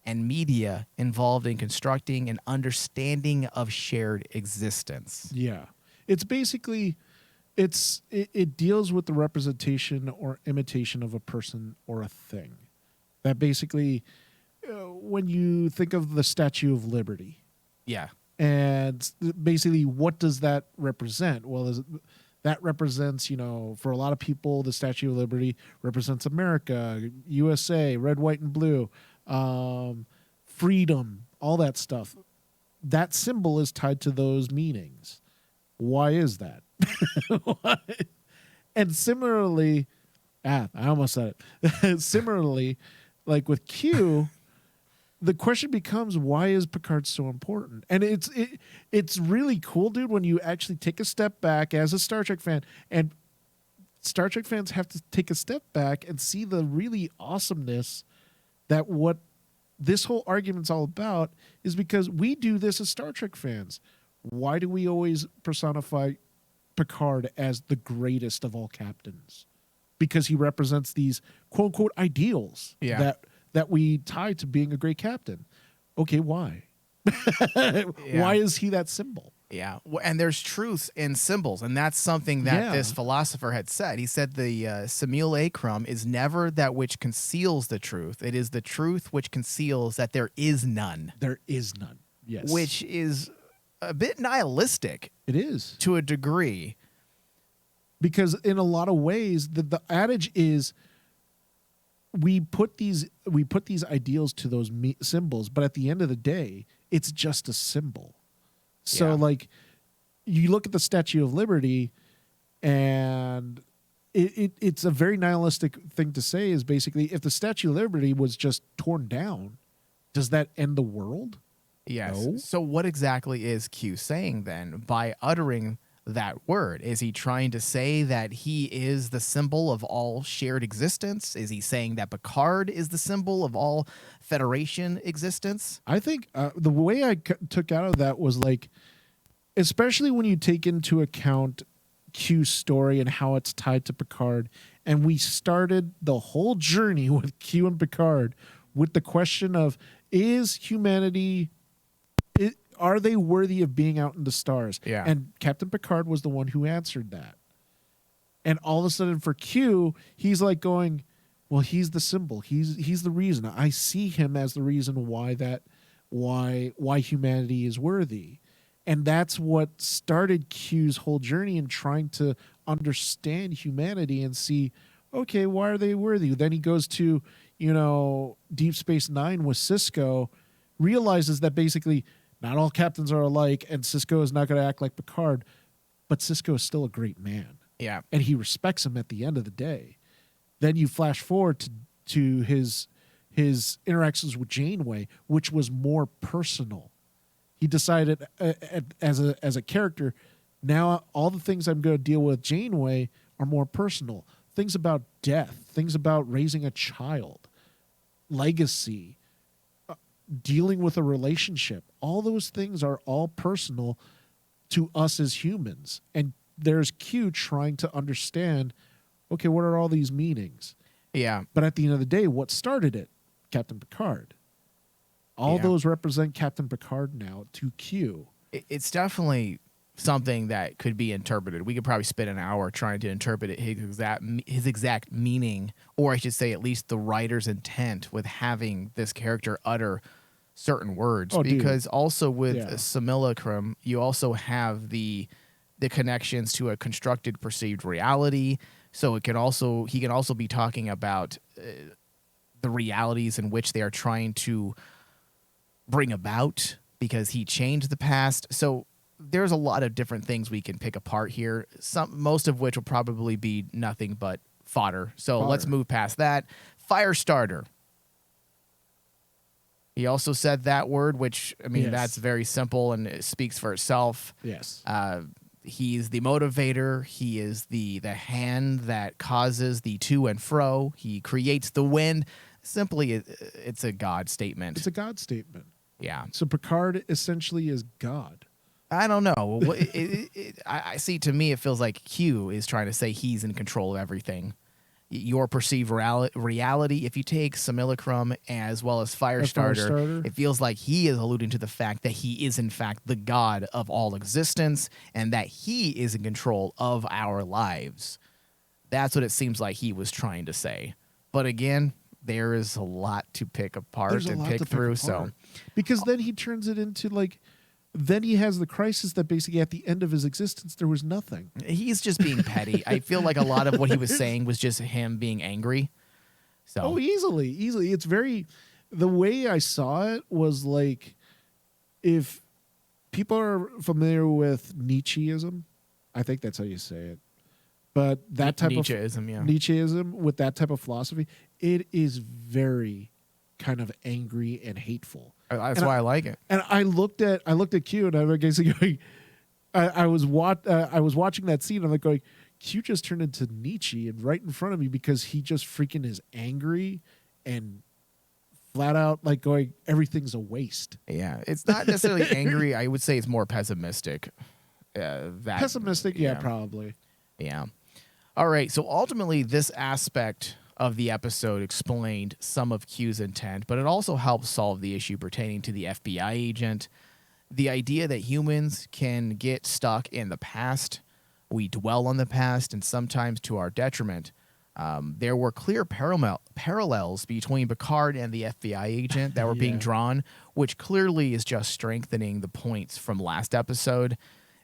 S4: and media involved in constructing an understanding of shared existence.
S5: Yeah. It's basically, it deals with the representation or imitation of a person or a thing. That basically, when you think of the Statue of Liberty,
S4: Yeah.
S5: and basically what does that represent? Well, that represents, for a lot of people, the Statue of Liberty represents America, USA, red, white, and blue, freedom, all that stuff. That symbol is tied to those meanings. Why is that? Why? And similarly, I almost said it. Similarly, like with Q, the question becomes, why is Picard so important? And it's really cool, dude, when you actually take a step back as a Star Trek fan, and Star Trek fans have to take a step back and see the really awesomeness that what this whole argument's all about is because we do this as Star Trek fans. Why do we always personify Picard as the greatest of all captains? Because he represents these quote unquote ideals that we tie to being a great captain. Okay, why? Why is he that symbol?
S4: Yeah, and there's truth in symbols, and that's something that this philosopher had said. He said the simulacrum is never that which conceals the truth. It is the truth which conceals that there is none.
S5: There is none, yes.
S4: Which is a bit nihilistic.
S5: It is.
S4: To a degree.
S5: Because in a lot of ways, the adage is we put these ideals to those symbols, but at the end of the day, it's just a symbol. So, like, you look at the Statue of Liberty, and it's a very nihilistic thing to say is basically, if the Statue of Liberty was just torn down, does that end the world?
S4: Yes.
S5: No.
S4: So what exactly is Q saying then by uttering that word? Is he trying to say that he is the symbol of all shared existence? Is he saying that Picard is the symbol of all Federation existence?
S5: I think the way I took out of that was like, especially when you take into account Q's story and how it's tied to Picard, and we started the whole journey with Q and Picard with the question of, is humanity... are they worthy of being out in the stars?
S4: Yeah.
S5: And Captain Picard was the one who answered that. And all of a sudden for Q, he's like going, well, he's the symbol. He's the reason. I see him as the reason why humanity is worthy. And that's what started Q's whole journey in trying to understand humanity and see, okay, why are they worthy? Then he goes to, Deep Space Nine with Sisko, realizes that basically not all captains are alike, and Sisko is not going to act like Picard, but Sisko is still a great man.
S4: Yeah.
S5: And he respects him at the end of the day. Then you flash forward to his interactions with Janeway, which was more personal. He decided as a character, now all the things I'm going to deal with Janeway are more personal. Things about death, things about raising a child, legacy, dealing with a relationship. All those things are all personal to us as humans. And there's Q trying to understand, okay, what are all these meanings?
S4: Yeah.
S5: But at the end of the day, what started it? Captain Picard. All those represent Captain Picard now to Q.
S4: It's definitely something that could be interpreted. We could probably spend an hour trying to interpret it, his exact meaning, or I should say at least the writer's intent with having this character utter certain words. Because also with simulacrum, you also have the connections to a constructed perceived reality. So he can also be talking about the realities in which they are trying to bring about because he changed the past. So there's a lot of different things we can pick apart here. Most of which will probably be nothing but fodder. So let's move past that. Firestarter. He also said that word, which, I mean, that's very simple and it speaks for itself.
S5: Yes.
S4: He's the motivator. He is the hand that causes the to and fro. He creates the wind. Simply, it's a God statement.
S5: It's a God statement.
S4: Yeah.
S5: So Picard essentially is God.
S4: I don't know. I see, to me, it feels like Q is trying to say he's in control of everything. Your perceived reality, if you take simulacrum as well as Firestarter, it feels like he is alluding to the fact that he is, in fact, the God of all existence and that he is in control of our lives. That's what it seems like he was trying to say. But again, there is a lot to pick apart
S5: There's a
S4: and
S5: lot
S4: pick
S5: to pick
S4: through.
S5: apart. Because then he turns it into like, then he has the crisis that basically at the end of his existence there was nothing.
S4: So he's just being petty. I feel like a lot of what he was saying was just him being angry. So
S5: Oh, easily. It's very. The way I saw it was like, if people are familiar with Nietzscheism, I think that's how you say it. But that type
S4: Nietzscheism, yeah.
S5: of Nietzscheism with that type of philosophy, it is very kind of angry and hateful.
S4: That's why I like it.
S5: And I looked at Q, and I'm basically going. I was watching that scene. I'm like going, Q just turned into Nietzsche, and right in front of me because he just freaking is angry and flat out like going, everything's a waste.
S4: Yeah, it's not necessarily angry. I would say it's more pessimistic.
S5: Pessimistic, yeah, probably.
S4: Yeah. All right. So ultimately, this aspect of the episode explained some of Q's intent, but it also helped solve the issue pertaining to the FBI agent. The idea that humans can get stuck in the past, we dwell on the past, and sometimes to our detriment. There were clear parallels between Picard and the FBI agent that were being drawn, which clearly is just strengthening the points from last episode.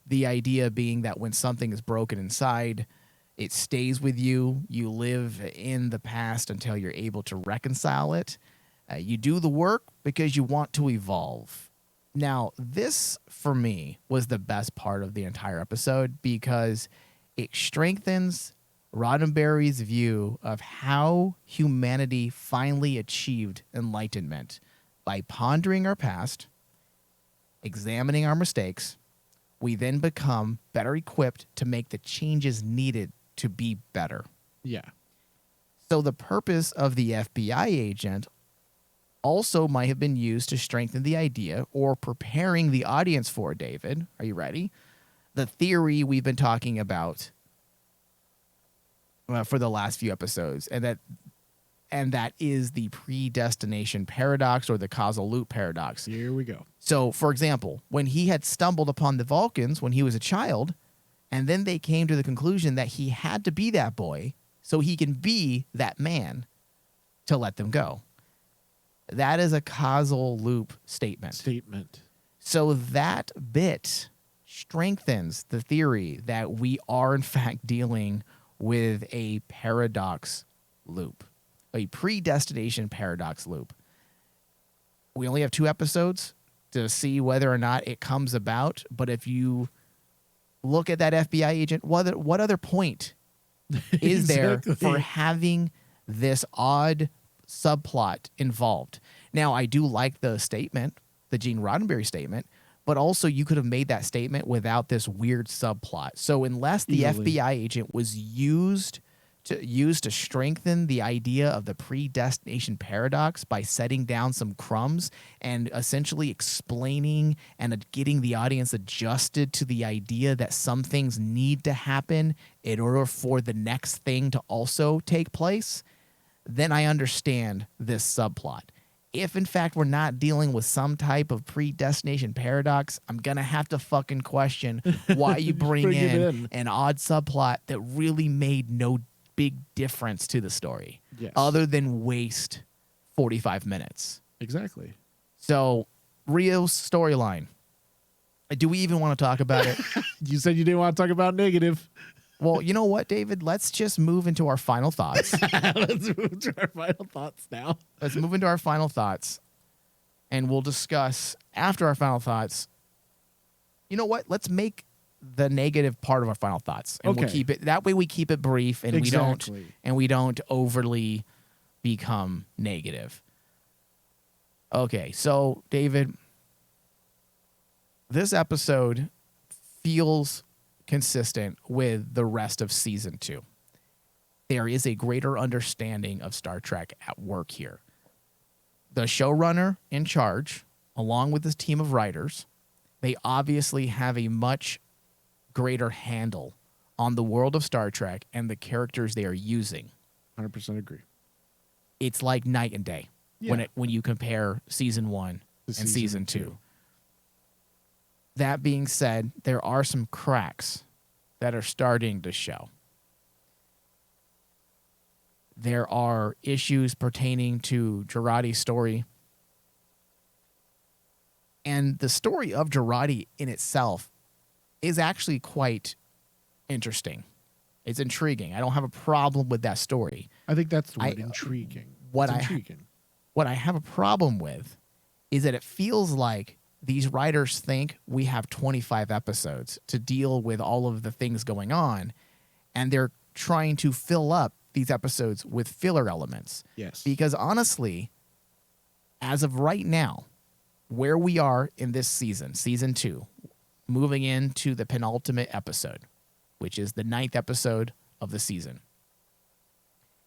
S4: The idea being that when something is broken inside, it stays with you. You live in the past until you're able to reconcile it. You do the work because you want to evolve. Now, this, for me, was the best part of the entire episode because it strengthens Roddenberry's view of how humanity finally achieved enlightenment by pondering our past, examining our mistakes. We then become better equipped to make the changes needed to be better.
S5: Yeah.
S4: So the purpose of the FBI agent also might have been used to strengthen the idea or preparing the audience for, David. Are you ready? The theory we've been talking about for the last few episodes, and that is the predestination paradox or the causal loop paradox.
S5: Here we go.
S4: So, for example, when he had stumbled upon the Vulcans when he was a child, and then they came to the conclusion that he had to be that boy so he can be that man to let them go. That is a causal loop statement. So that bit strengthens the theory that we are, in fact, dealing with a paradox loop, a predestination paradox loop. We only have 2 episodes to see whether or not it comes about, but if you look at that FBI agent, what other point is there for having this odd subplot involved? Now, I do like the statement, the Gene Roddenberry statement, but also you could have made that statement without this weird subplot. So unless the FBI agent was used to strengthen the idea of the predestination paradox by setting down some crumbs and essentially explaining and getting the audience adjusted to the idea that some things need to happen in order for the next thing to also take place, then I understand this subplot. If, in fact, we're not dealing with some type of predestination paradox, I'm going to have to fucking question why you bring in an odd subplot that really made no big difference to the story other than waste 45 minutes.
S5: Exactly.
S4: So, Rio's storyline. Do we even want to talk about it?
S5: You said you didn't want to talk about negative.
S4: Well, you know what, David? Let's just move into our final thoughts.
S5: Let's move to our final thoughts now.
S4: Let's move into our final thoughts, and we'll discuss after our final thoughts. You know what? Let's make the negative part of our final thoughts, and we'll keep it that way. We keep it brief, and we don't overly become negative. Okay, so David, this episode feels consistent with the rest of season 2. There is a greater understanding of Star Trek at work here. The showrunner in charge, along with his team of writers, they obviously have a much greater handle on the world of Star Trek and the characters they are using.
S5: 100% agree.
S4: It's like night and day when you compare season 1 and season 2. That being said, there are some cracks that are starting to show. There are issues pertaining to Girardi's story. And the story of Girardi in itself is actually quite interesting. It's intriguing. I don't have a problem with that story.
S5: I think that's the word, intriguing.
S4: What
S5: It's
S4: I
S5: intriguing.
S4: what I have a problem with is that it feels like these writers think we have 25 episodes to deal with all of the things going on, and they're trying to fill up these episodes with filler elements.
S5: Yes.
S4: Because honestly, as of right now, where we are in this season, season 2, moving into the penultimate episode, which is the 9th episode of the season,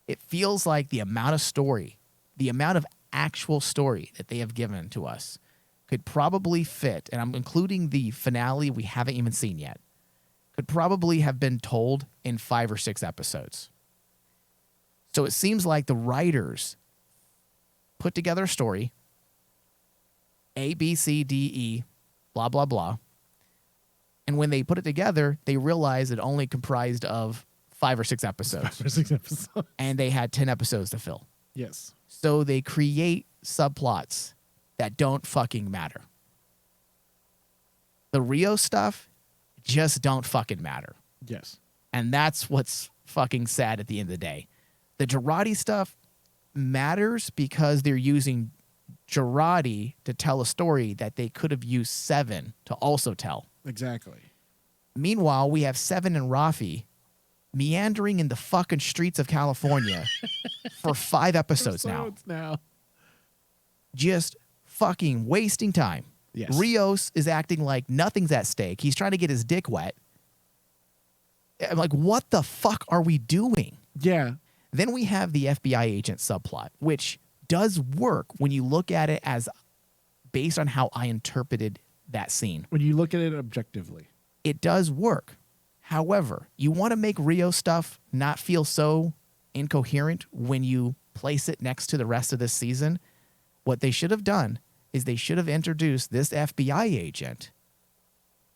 S4: it feels like the amount of story, the amount of actual story that they have given to us could probably fit, and I'm including the finale we haven't even seen yet, could probably have been told in 5 or 6 episodes. So it seems like the writers put together a story, A, B, C, D, E, blah, blah, blah. And when they put it together, they realized it only comprised of 5 or 6 episodes.
S5: 5 or 6 episodes.
S4: And they had 10 episodes to fill.
S5: Yes.
S4: So they create subplots that don't fucking matter. The Rio stuff just don't fucking matter.
S5: Yes.
S4: And that's what's fucking sad at the end of the day. The Girardi stuff matters because they're using Girardi to tell a story that they could have used Seven to also tell.
S5: Exactly.
S4: Meanwhile, we have Seven and Rafi meandering in the fucking streets of California for 5 episodes now. Just fucking wasting time.
S5: Yes.
S4: Rios is acting like nothing's at stake. He's trying to get his dick wet. I'm like, what the fuck are we doing?
S5: Yeah.
S4: Then we have the FBI agent subplot, which does work when you look at it as based on how I interpreted that scene.
S5: When you look at it objectively.
S4: It does work. However, you want to make Rio stuff not feel so incoherent when you place it next to the rest of this season. What they should have done is they should have introduced this FBI agent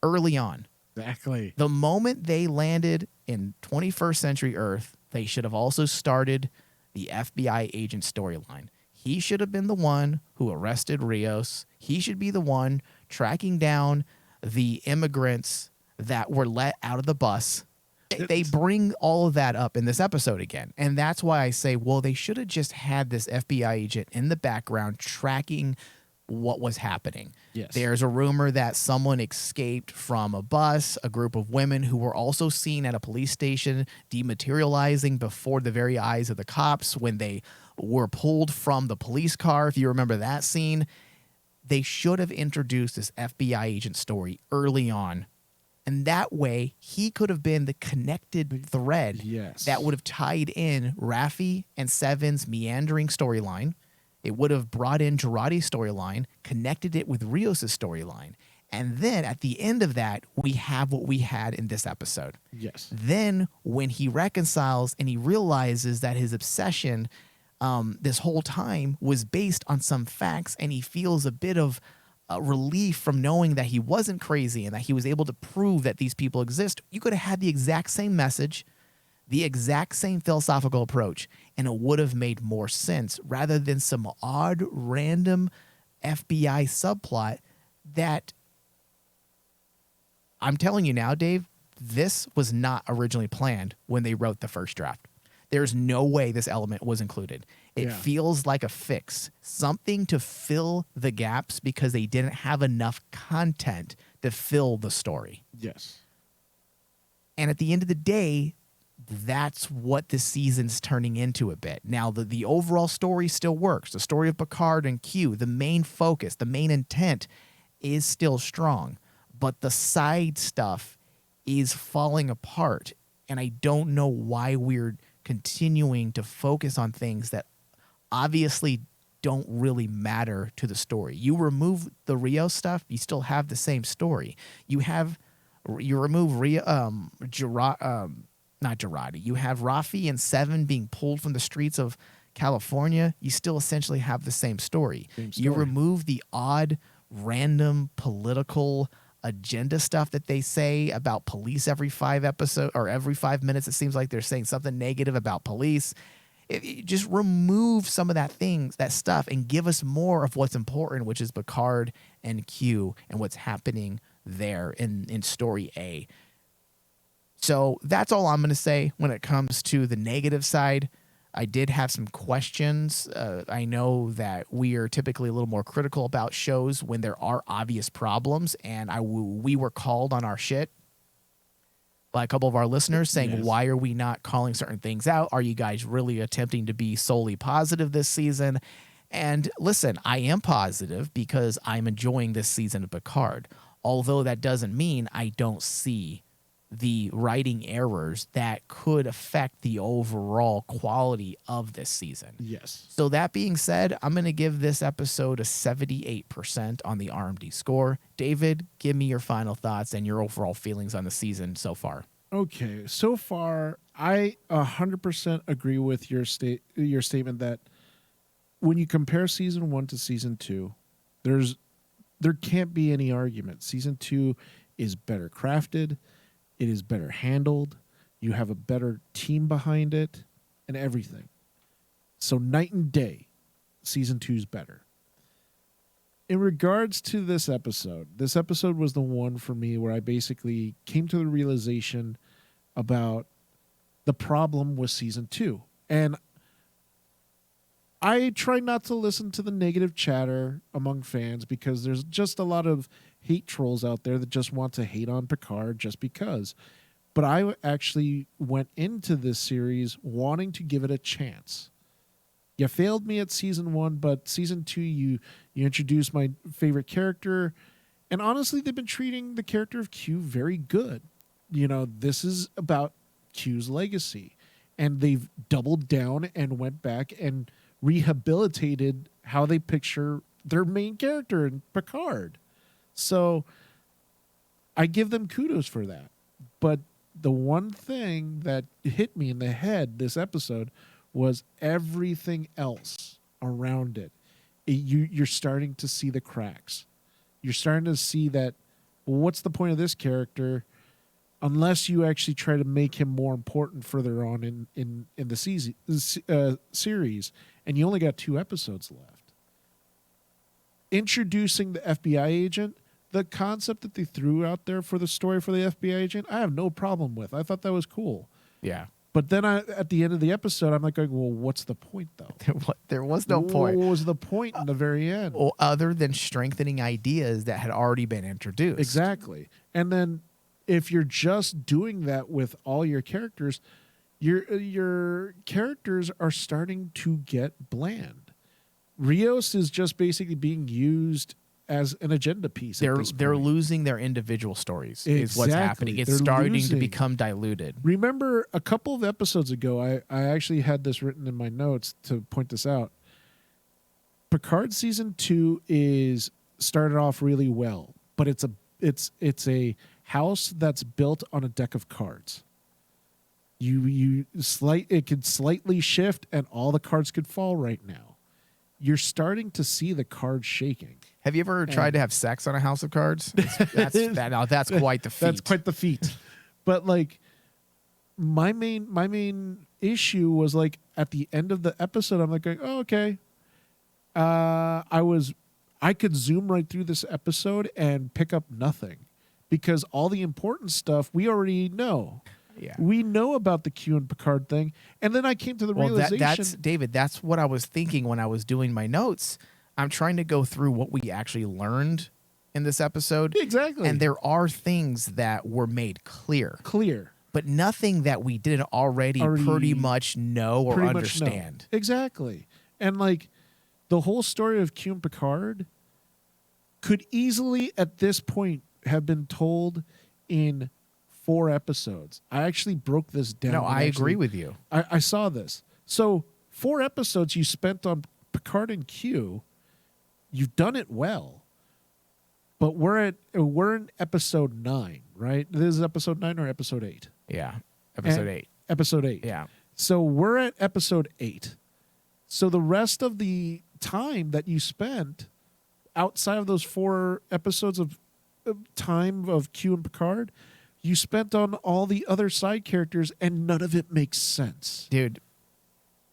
S4: early on.
S5: Exactly.
S4: The moment they landed in 21st century Earth, they should have also started the FBI agent storyline. He should have been the one who arrested Rios. He should be the one tracking down the immigrants that were let out of the bus. They bring all of that up in this episode again. And that's why I say, well, they should have just had this FBI agent in the background tracking what was happening.
S5: Yes.
S4: There's a rumor that someone escaped from a bus, a group of women who were also seen at a police station dematerializing before the very eyes of the cops when they were pulled from the police car. If you remember that scene, they should have introduced this FBI agent story early on. And that way, he could have been the connected thread that would have tied in Raffi and Seven's meandering storyline. It would have brought in Girardi's storyline, connected it with Rios' storyline. And then at the end of that, we have what we had in this episode.
S5: Yes.
S4: Then when he reconciles and he realizes that his obsession this whole time was based on some facts, and he feels a bit of relief from knowing that he wasn't crazy and that he was able to prove that these people exist, you could have had the exact same message, the exact same philosophical approach, and it would have made more sense rather than some odd, random FBI subplot that, I'm telling you now, Dave, this was not originally planned when they wrote the first draft. There's no way this element was included. It feels like a fix, something to fill the gaps because they didn't have enough content to fill the story.
S5: Yes.
S4: And at the end of the day, that's what the season's turning into a bit. Now, the overall story still works. The story of Picard and Q, the main focus, the main intent is still strong. But the side stuff is falling apart. And I don't know why we're continuing to focus on things that obviously don't really matter to the story. You remove the Rio stuff, you still have the same story. You remove Rio, not Girardi. You have Rafi and Seven being pulled from the streets of California. You still essentially have the same story. You remove the odd, random political agenda stuff that they say about police every 5 episodes or every 5 minutes. It seems like they're saying something negative about police. Just remove some of that stuff, and give us more of what's important, which is Picard and Q and what's happening there in story A. So that's all I'm going to say when it comes to the negative side. I did have some questions. I know that we are typically a little more critical about shows when there are obvious problems, and we were called on our shit by a couple of our listeners saying,
S5: Yes.
S4: why are we not calling certain things out? Are you guys really attempting to be solely positive this season? And listen, I am positive because I'm enjoying this season of Picard, although that doesn't mean I don't see the writing errors that could affect the overall quality of this season.
S5: Yes.
S4: So that being said, I'm going to give this episode a 78% on the RMD score. David, give me your final thoughts and your overall feelings on the season so far.
S5: Okay, so far, I 100% agree with your statement that when you compare season 1 to season 2, there can't be any argument. Season 2 is better crafted. It is better handled. You have a better team behind it and everything. So night and day, season 2 is better. In regards to this episode was the one for me where I basically came to the realization about the problem with season 2. And I try not to listen to the negative chatter among fans because there's just a lot of hate trolls out there that just want to hate on Picard just because. But I actually went into this series wanting to give it a chance. You failed me at season 1, but season 2, you introduced my favorite character. And honestly, they've been treating the character of Q very good. You know, this is about Q's legacy. And they've doubled down and went back and rehabilitated how they picture their main character in Picard. So I give them kudos for that. But the one thing that hit me in the head this episode was everything else around it. You're starting to see the cracks. You're starting to see that, well, what's the point of this character unless you actually try to make him more important further on in the season, series, and you only got 2 episodes left. Introducing the FBI agent, the concept that they threw out there for the story for the FBI agent, I have no problem with. I thought that was cool.
S4: Yeah.
S5: But then at the end of the episode, I'm like going, well, what's the point, though?
S4: There was no point.
S5: What was the point in the very end?
S4: Well, other than strengthening ideas that had already been introduced.
S5: Exactly. And then if you're just doing that with all your characters, your characters are starting to get bland. Rios is just basically being used as an agenda piece.
S4: They're losing their individual stories. Is what's happening. It's
S5: They're
S4: starting
S5: losing.
S4: to become diluted.
S5: Remember a couple of episodes ago, I actually had this written in my notes to point this out. Picard season 2 is started off really well, but it's a house that's built on a deck of cards. It could slightly shift and all the cards could fall right now. You're starting to see the cards shaking.
S4: Have you ever tried to have sex on a house of cards? That's quite the feat.
S5: That's quite the feat. But like my main issue was like at the end of the episode, I'm like going, oh, okay. I could zoom right through this episode and pick up nothing because all the important stuff we already know.
S4: Yeah.
S5: We know about the Q and Picard thing. And then I came to the realization.
S4: That's David, that's what I was thinking when I was doing my notes. I'm trying to go through what we actually learned in this episode.
S5: Exactly.
S4: And there are things that were made clear. But nothing that we didn't already pretty much know or understand.
S5: Exactly. And like the whole story of Q and Picard could easily at this point have been told in 4 episodes. I actually broke this down.
S4: No, I agree with you.
S5: I saw this. So 4 episodes you spent on Picard and Q, you've done it well. But we're in episode 9, right? This is episode 9 or episode 8?
S4: Yeah. Episode 8.
S5: Episode 8.
S4: Yeah.
S5: So we're at episode 8. So the rest of the time that you spent outside of those 4 episodes of time of Q and Picard, you spent on all the other side characters and none of it makes sense.
S4: Dude,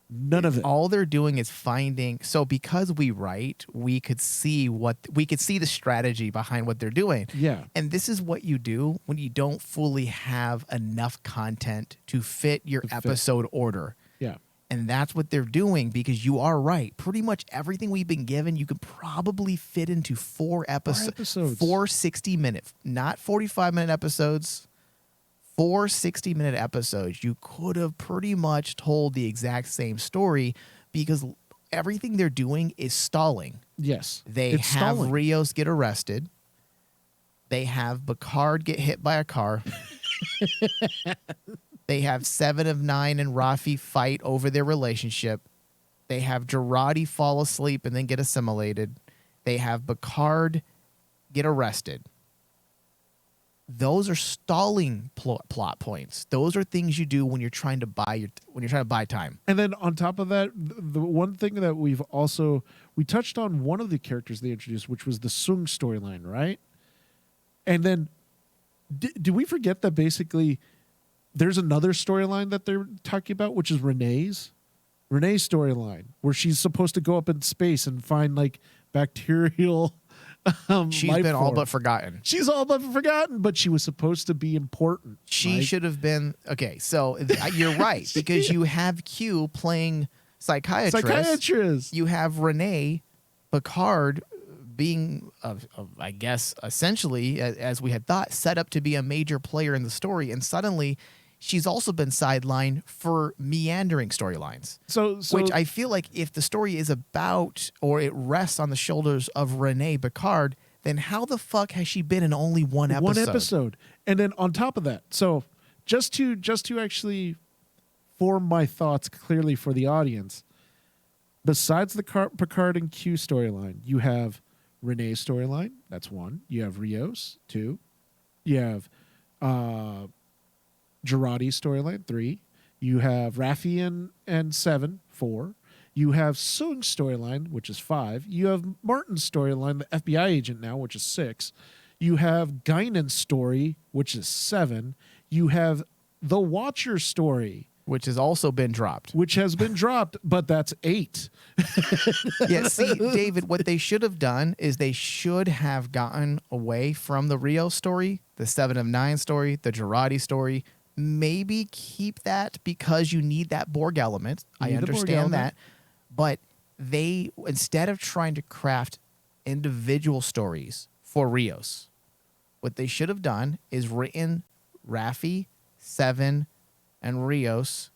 S5: None of it.
S4: All they're doing is finding. So because we write, we could see the strategy behind what they're doing.
S5: Yeah.
S4: And this is what you do when you don't fully have enough content to fit your episode order.
S5: Yeah.
S4: And that's what they're doing, because you are right. Pretty much everything we've been given, you could probably fit into 4 episodes. 4 60-minute, not 45-minute episodes. 4 60-minute episodes. You could have pretty much told the exact same story, because everything they're doing is stalling.
S5: Yes.
S4: They
S5: It's
S4: have
S5: stalling.
S4: Rios get arrested. They have Picard get hit by a car. They have 7 of 9 and Rafi fight over their relationship. They have Girardi fall asleep and then get assimilated. They have Picard get arrested. Those are stalling plot points. Those are things you do when you're trying to buy time.
S5: And then on top of that, the one thing that we touched on one of the characters they introduced, which was the Sung storyline, right? And then did we forget that basically there's another storyline that they're talking about, which is Renee's storyline, where she's supposed to go up in space and find like bacterial
S4: She's
S5: life
S4: been all
S5: form.
S4: but forgotten.
S5: She's all but forgotten, but she was supposed to be important.
S4: She should have been. Okay, so you're right, because you have Q playing psychiatrist. You have Renee, Picard being, I guess, essentially, as we had thought, set up to be a major player in the story, and suddenly she's also been sidelined for meandering storylines. So which I feel like if the story is about, or it rests on the shoulders of Renee Picard, then how the fuck has she been in only one episode?
S5: One episode. And then on top of that, so just to actually form my thoughts clearly for the audience, besides the Picard and Q storyline, you have Renee's storyline. That's 1. You have Rios, 2. You have Girardi's storyline, 3. You have Rafi and 7, 4. You have Sung's storyline, which is 5. You have Martin's storyline, the FBI agent now, which is 6. You have Guinan's story, which is 7. You have the Watcher's story,
S4: which has also been dropped.
S5: Which has been dropped, but that's 8.
S4: Yeah, see, David, what they should have done is they should have gotten away from the Rio story, the 7 of 9 story, the Girardi story. Maybe keep that because you need that Borg element. I understand that. But they, instead of trying to craft individual stories for Rios, what they should have done is written Rafi, 7, and Rios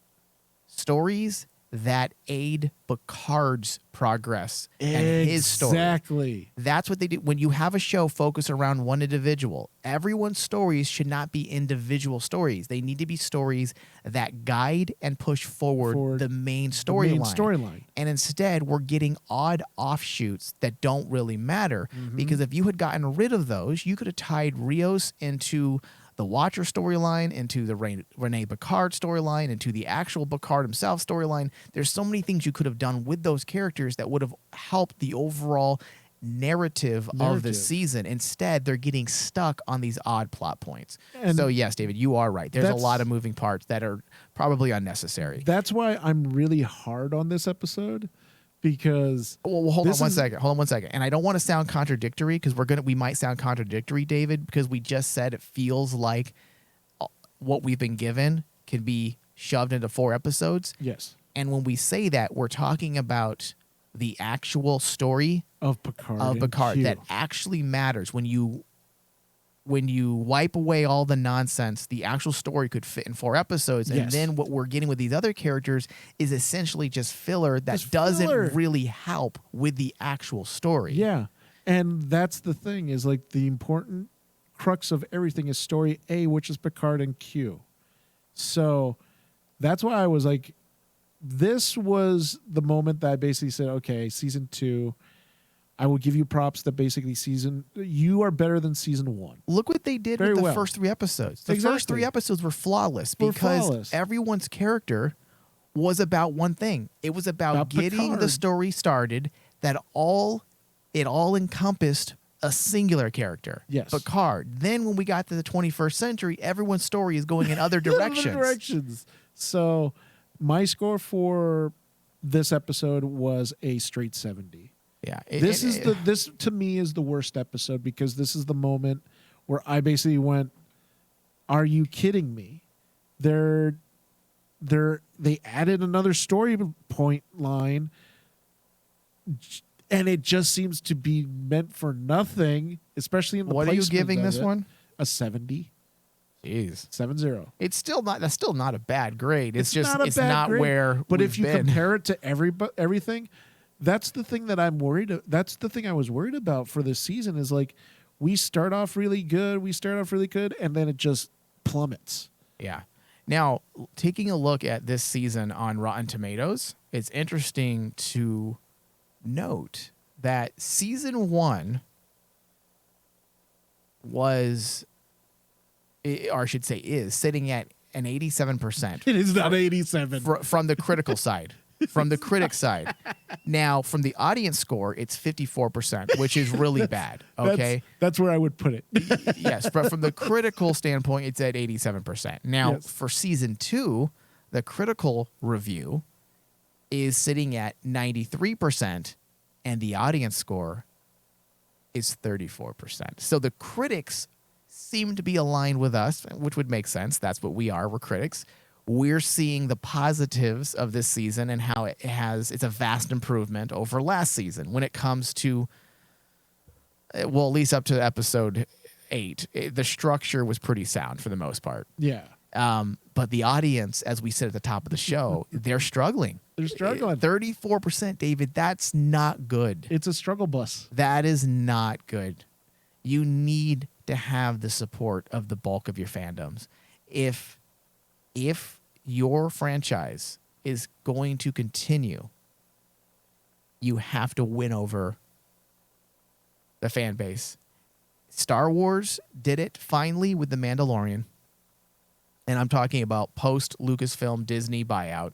S4: stories that aid Picard's progress and his story.
S5: Exactly.
S4: That's what they do. When you have a show focused around one individual, everyone's stories should not be individual stories. They need to be stories that guide and push forward the main storyline. And instead, we're getting odd offshoots that don't really matter. Because if you had gotten rid of those, you could have tied Rios into the Watcher storyline, into the Renee Picard storyline, into the actual Picard himself storyline. There's so many things you could have done with those characters that would have helped the overall narrative of the season. Instead, they're getting stuck on these odd plot points. And so yes, David, you are right. There's a lot of moving parts that are probably unnecessary.
S5: That's why I'm really hard on this episode. Because
S4: hold on one second. And I don't want to sound contradictory, because we might sound contradictory, David, because we just said it feels like what we've been given can be shoved into 4 episodes.
S5: Yes.
S4: And when we say that, we're talking about the actual story
S5: of Picard
S4: that actually matters. When you wipe away all the nonsense, the actual story could fit in 4 episodes. And then what we're getting with these other characters is essentially just filler that doesn't really help with the actual story.
S5: Yeah. And that's the thing, is like the important crux of everything is story A, which is Picard and Q. So that's why I was like, this was the moment that I basically said, okay, season 2, I will give you props that basically you are better than season 1.
S4: Look what they did with the first 3 episodes. The first 3 episodes were flawless because everyone's character was about one thing. It was about getting Picard. The story started, that it all encompassed a singular character.
S5: Yes.
S4: Picard. Then when we got to the 21st century, everyone's story is going in other directions.
S5: So my score for this episode was a straight 70.
S4: Yeah.
S5: This to me is the worst episode because this is the moment where I basically went, "Are you kidding me?" They added another story point line, and it just seems to be meant for nothing, especially in the
S4: What are you
S5: placement
S4: giving
S5: of
S4: this
S5: it.
S4: one?
S5: A 70.
S4: Jeez.
S5: 7-0.
S4: It's still not. That's still not a bad grade. It's just
S5: not a
S4: it's
S5: bad
S4: not
S5: grade,
S4: where.
S5: But
S4: we've
S5: if you
S4: been.
S5: compare it to everything, that's the thing that I'm worried. That's the thing I was worried about for this season is like we start off really good, and then it just plummets.
S4: Yeah. Now, taking a look at this season on Rotten Tomatoes, it's interesting to note that season 1 was, or I should say is, sitting at an 87%.
S5: It is not 87.
S4: From the critical side. From the critic side. Now, from the audience score, it's 54%, which is really bad. Okay.
S5: That's where I would put it.
S4: Yes, but from the critical standpoint, it's at 87%. Now,
S5: Yes.
S4: for season 2, the critical review is sitting at 93%, and the audience score is 34%. So the critics seem to be aligned with us, which would make sense. That's what we are. We're critics. We're seeing the positives of this season and how it's a vast improvement over last season when it comes to, well, at least up to episode 8. The structure was pretty sound for the most part.
S5: Yeah.
S4: But the audience, as we said at the top of the show, they're struggling.
S5: They're struggling.
S4: 34%, David, that's not good.
S5: It's a struggle bus.
S4: That is not good. You need to have the support of the bulk of your fandoms. If your franchise is going to continue, you have to win over the fan base. Star Wars did it finally with The Mandalorian. And I'm talking about post Lucasfilm Disney buyout.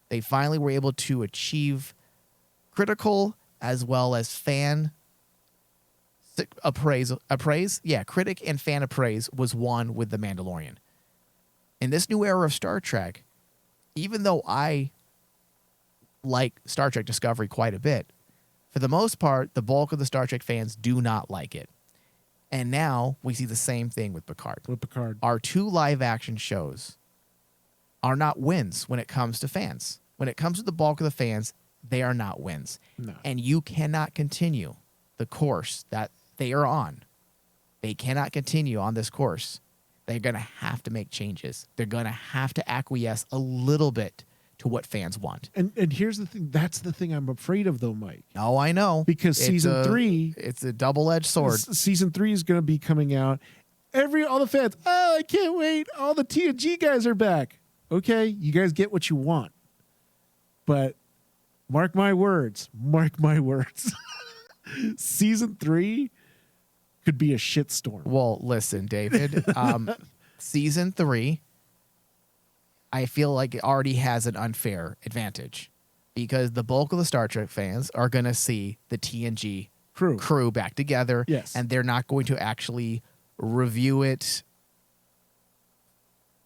S4: They finally were able to achieve critical as well as fan appraise. Yeah, critic and fan appraise was won with The Mandalorian. In this new era of Star Trek, even though I like Star Trek Discovery quite a bit, for the most part, the bulk of the Star Trek fans do not like it. And now we see the same thing with Picard. Our 2 live action shows are not wins when it comes to fans. When it comes to the bulk of the fans, they are not wins.
S5: No.
S4: And you cannot continue the course that they are on. They cannot continue on this course. They're going to have to make changes. They're going to have to acquiesce a little bit to what fans want.
S5: And here's the thing. That's the thing I'm afraid of, though, Mike.
S4: Oh, I know.
S5: Because season 3...
S4: It's a double-edged sword.
S5: Season 3 is going to be coming out. All the fans, I can't wait. All the TNG guys are back. Okay, you guys get what you want. But mark my words. Season 3 could be a shitstorm.
S4: Well, listen, David. Season 3, I feel like it already has an unfair advantage because the bulk of the Star Trek fans are going to see the TNG crew back together.
S5: Yes.
S4: And they're not going to actually review it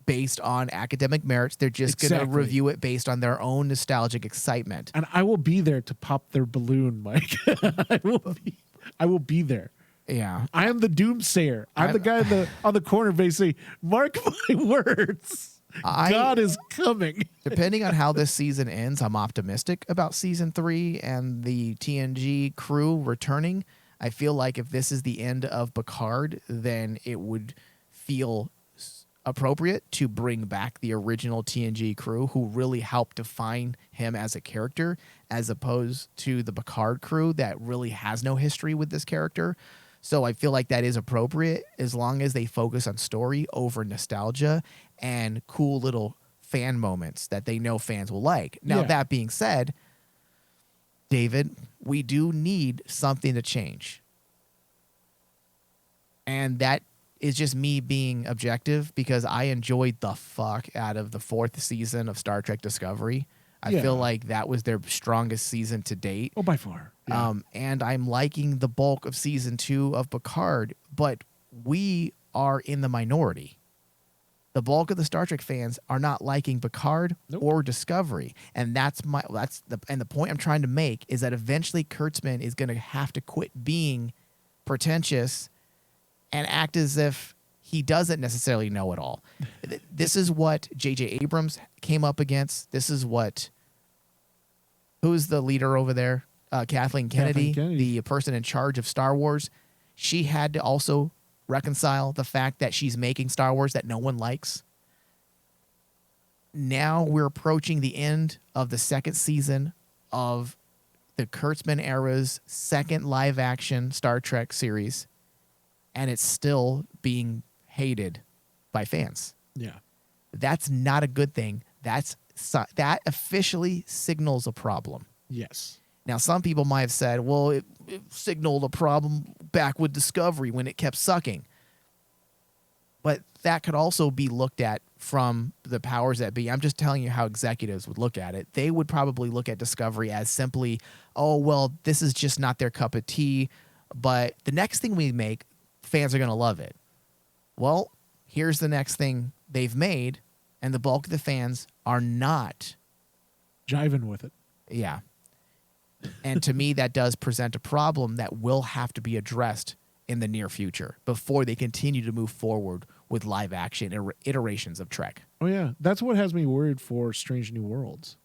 S4: based on academic merits. They're just going to review it based on their own nostalgic excitement.
S5: And I will be there to pop their balloon, Mike. I will be there.
S4: Yeah.
S5: I am the doomsayer. I'm the guy on the corner basically, mark my words. God is coming.
S4: Depending on how this season ends, I'm optimistic about season 3 and the TNG crew returning. I feel like if this is the end of Picard, then it would feel appropriate to bring back the original TNG crew who really helped define him as a character, as opposed to the Picard crew that really has no history with this character. So I feel like that is appropriate as long as they focus on story over nostalgia and cool little fan moments that they know fans will like. Now, that being said, David, we do need something to change. And that is just me being objective because I enjoyed the fuck out of the 4th season of Star Trek Discovery. I feel like that was their strongest season to date.
S5: Oh, by far. Yeah.
S4: And I'm liking the bulk of season 2 of Picard, but we are in the minority. The bulk of the Star Trek fans are not liking Picard
S5: Nope.
S4: or Discovery, and the point I'm trying to make is that eventually Kurtzman is going to have to quit being pretentious and act as if he doesn't necessarily know it all. This is what J.J. Abrams came up against. This is what who's the leader over there? Kathleen Kennedy, the person in charge of Star Wars. She had to also reconcile the fact that she's making Star Wars that no one likes. Now we're approaching the end of the second season of the Kurtzman era's second live action Star Trek series, and it's still being hated by fans.
S5: Yeah.
S4: That's not a good thing. That officially signals a problem.
S5: Yes.
S4: Now, some people might have said, well, it signaled a problem back with Discovery when it kept sucking. But that could also be looked at from the powers that be. I'm just telling you how executives would look at it. They would probably look at Discovery as simply, oh, well, this is just not their cup of tea. But the next thing we make, fans are going to love it. Well, here's the next thing they've made, and the bulk of the fans are not.
S5: Jiving with it.
S4: Yeah. And to me, that does present a problem that will have to be addressed in the near future before they continue to move forward with live action iterations of Trek.
S5: Oh, yeah. That's what has me worried for Strange New Worlds.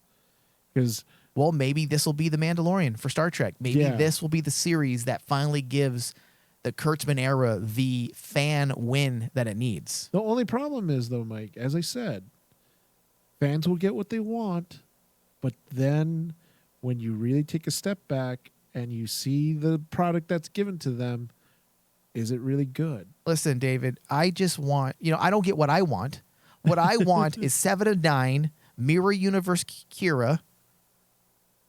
S5: Because,
S4: well, maybe this will be the Mandalorian for Star Trek. Maybe this will be the series that finally gives the Kurtzman era the fan win that it needs.
S5: the only problem is, though, Mike, as I said, fans will get what they want, but then when you really take a step back and you see the product that's given to them, is it really good?
S4: Listen, David, I just want, I don't get what I want. What I want is 7 of 9, Mirror Universe Kira,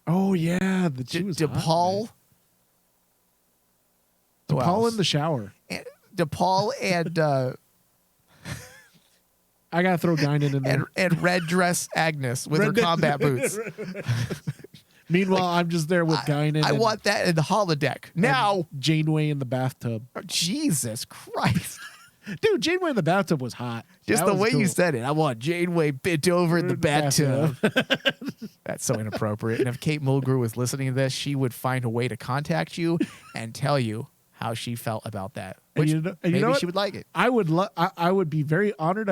S5: Oh, yeah. She was hot,
S4: DePaul.
S5: man.
S4: Who
S5: DePaul
S4: else?
S5: in the shower.
S4: DePaul and
S5: I got to throw Guinan in there.
S4: and Red Dress Agnes with her combat boots.
S5: Meanwhile, I'm just there with Guinan.
S4: I want that in the holodeck. Now,
S5: Janeway in the bathtub.
S4: Jesus Christ.
S5: Dude, Janeway in the bathtub was hot.
S4: Just
S5: That
S4: the
S5: was
S4: way you
S5: cool.
S4: said it. I want Janeway bent over in the bathtub. That's so inappropriate. And if Kate Mulgrew was listening to this, she would find a way to contact you and tell you how she felt about that. Which
S5: And you
S4: maybe
S5: know what?
S4: she would like it.
S5: I would I would be very honored.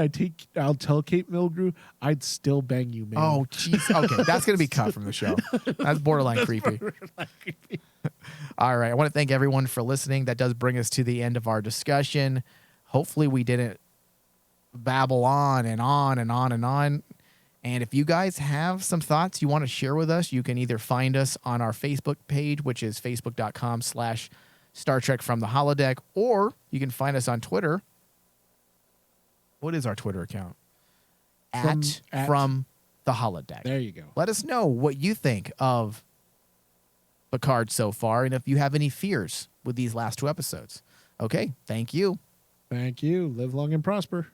S5: I'll tell Kate Mulgrew I'd still bang you, man.
S4: Oh, jeez. Okay, that's going to be cut from the show. That's borderline creepy. All right. I want to thank everyone for listening. That does bring us to the end of our discussion. Hopefully we didn't babble on and on and on and on. And if you guys have some thoughts you want to share with us, you can either find us on our Facebook page, which is facebook.com/Star Trek from the Holodeck, or you can find us on Twitter. What is our Twitter account? From the Holodeck.
S5: There you go.
S4: Let us know what you think of Picard so far, and if you have any fears with these last 2 episodes. Okay, thank you.
S5: Thank you. Live long and prosper.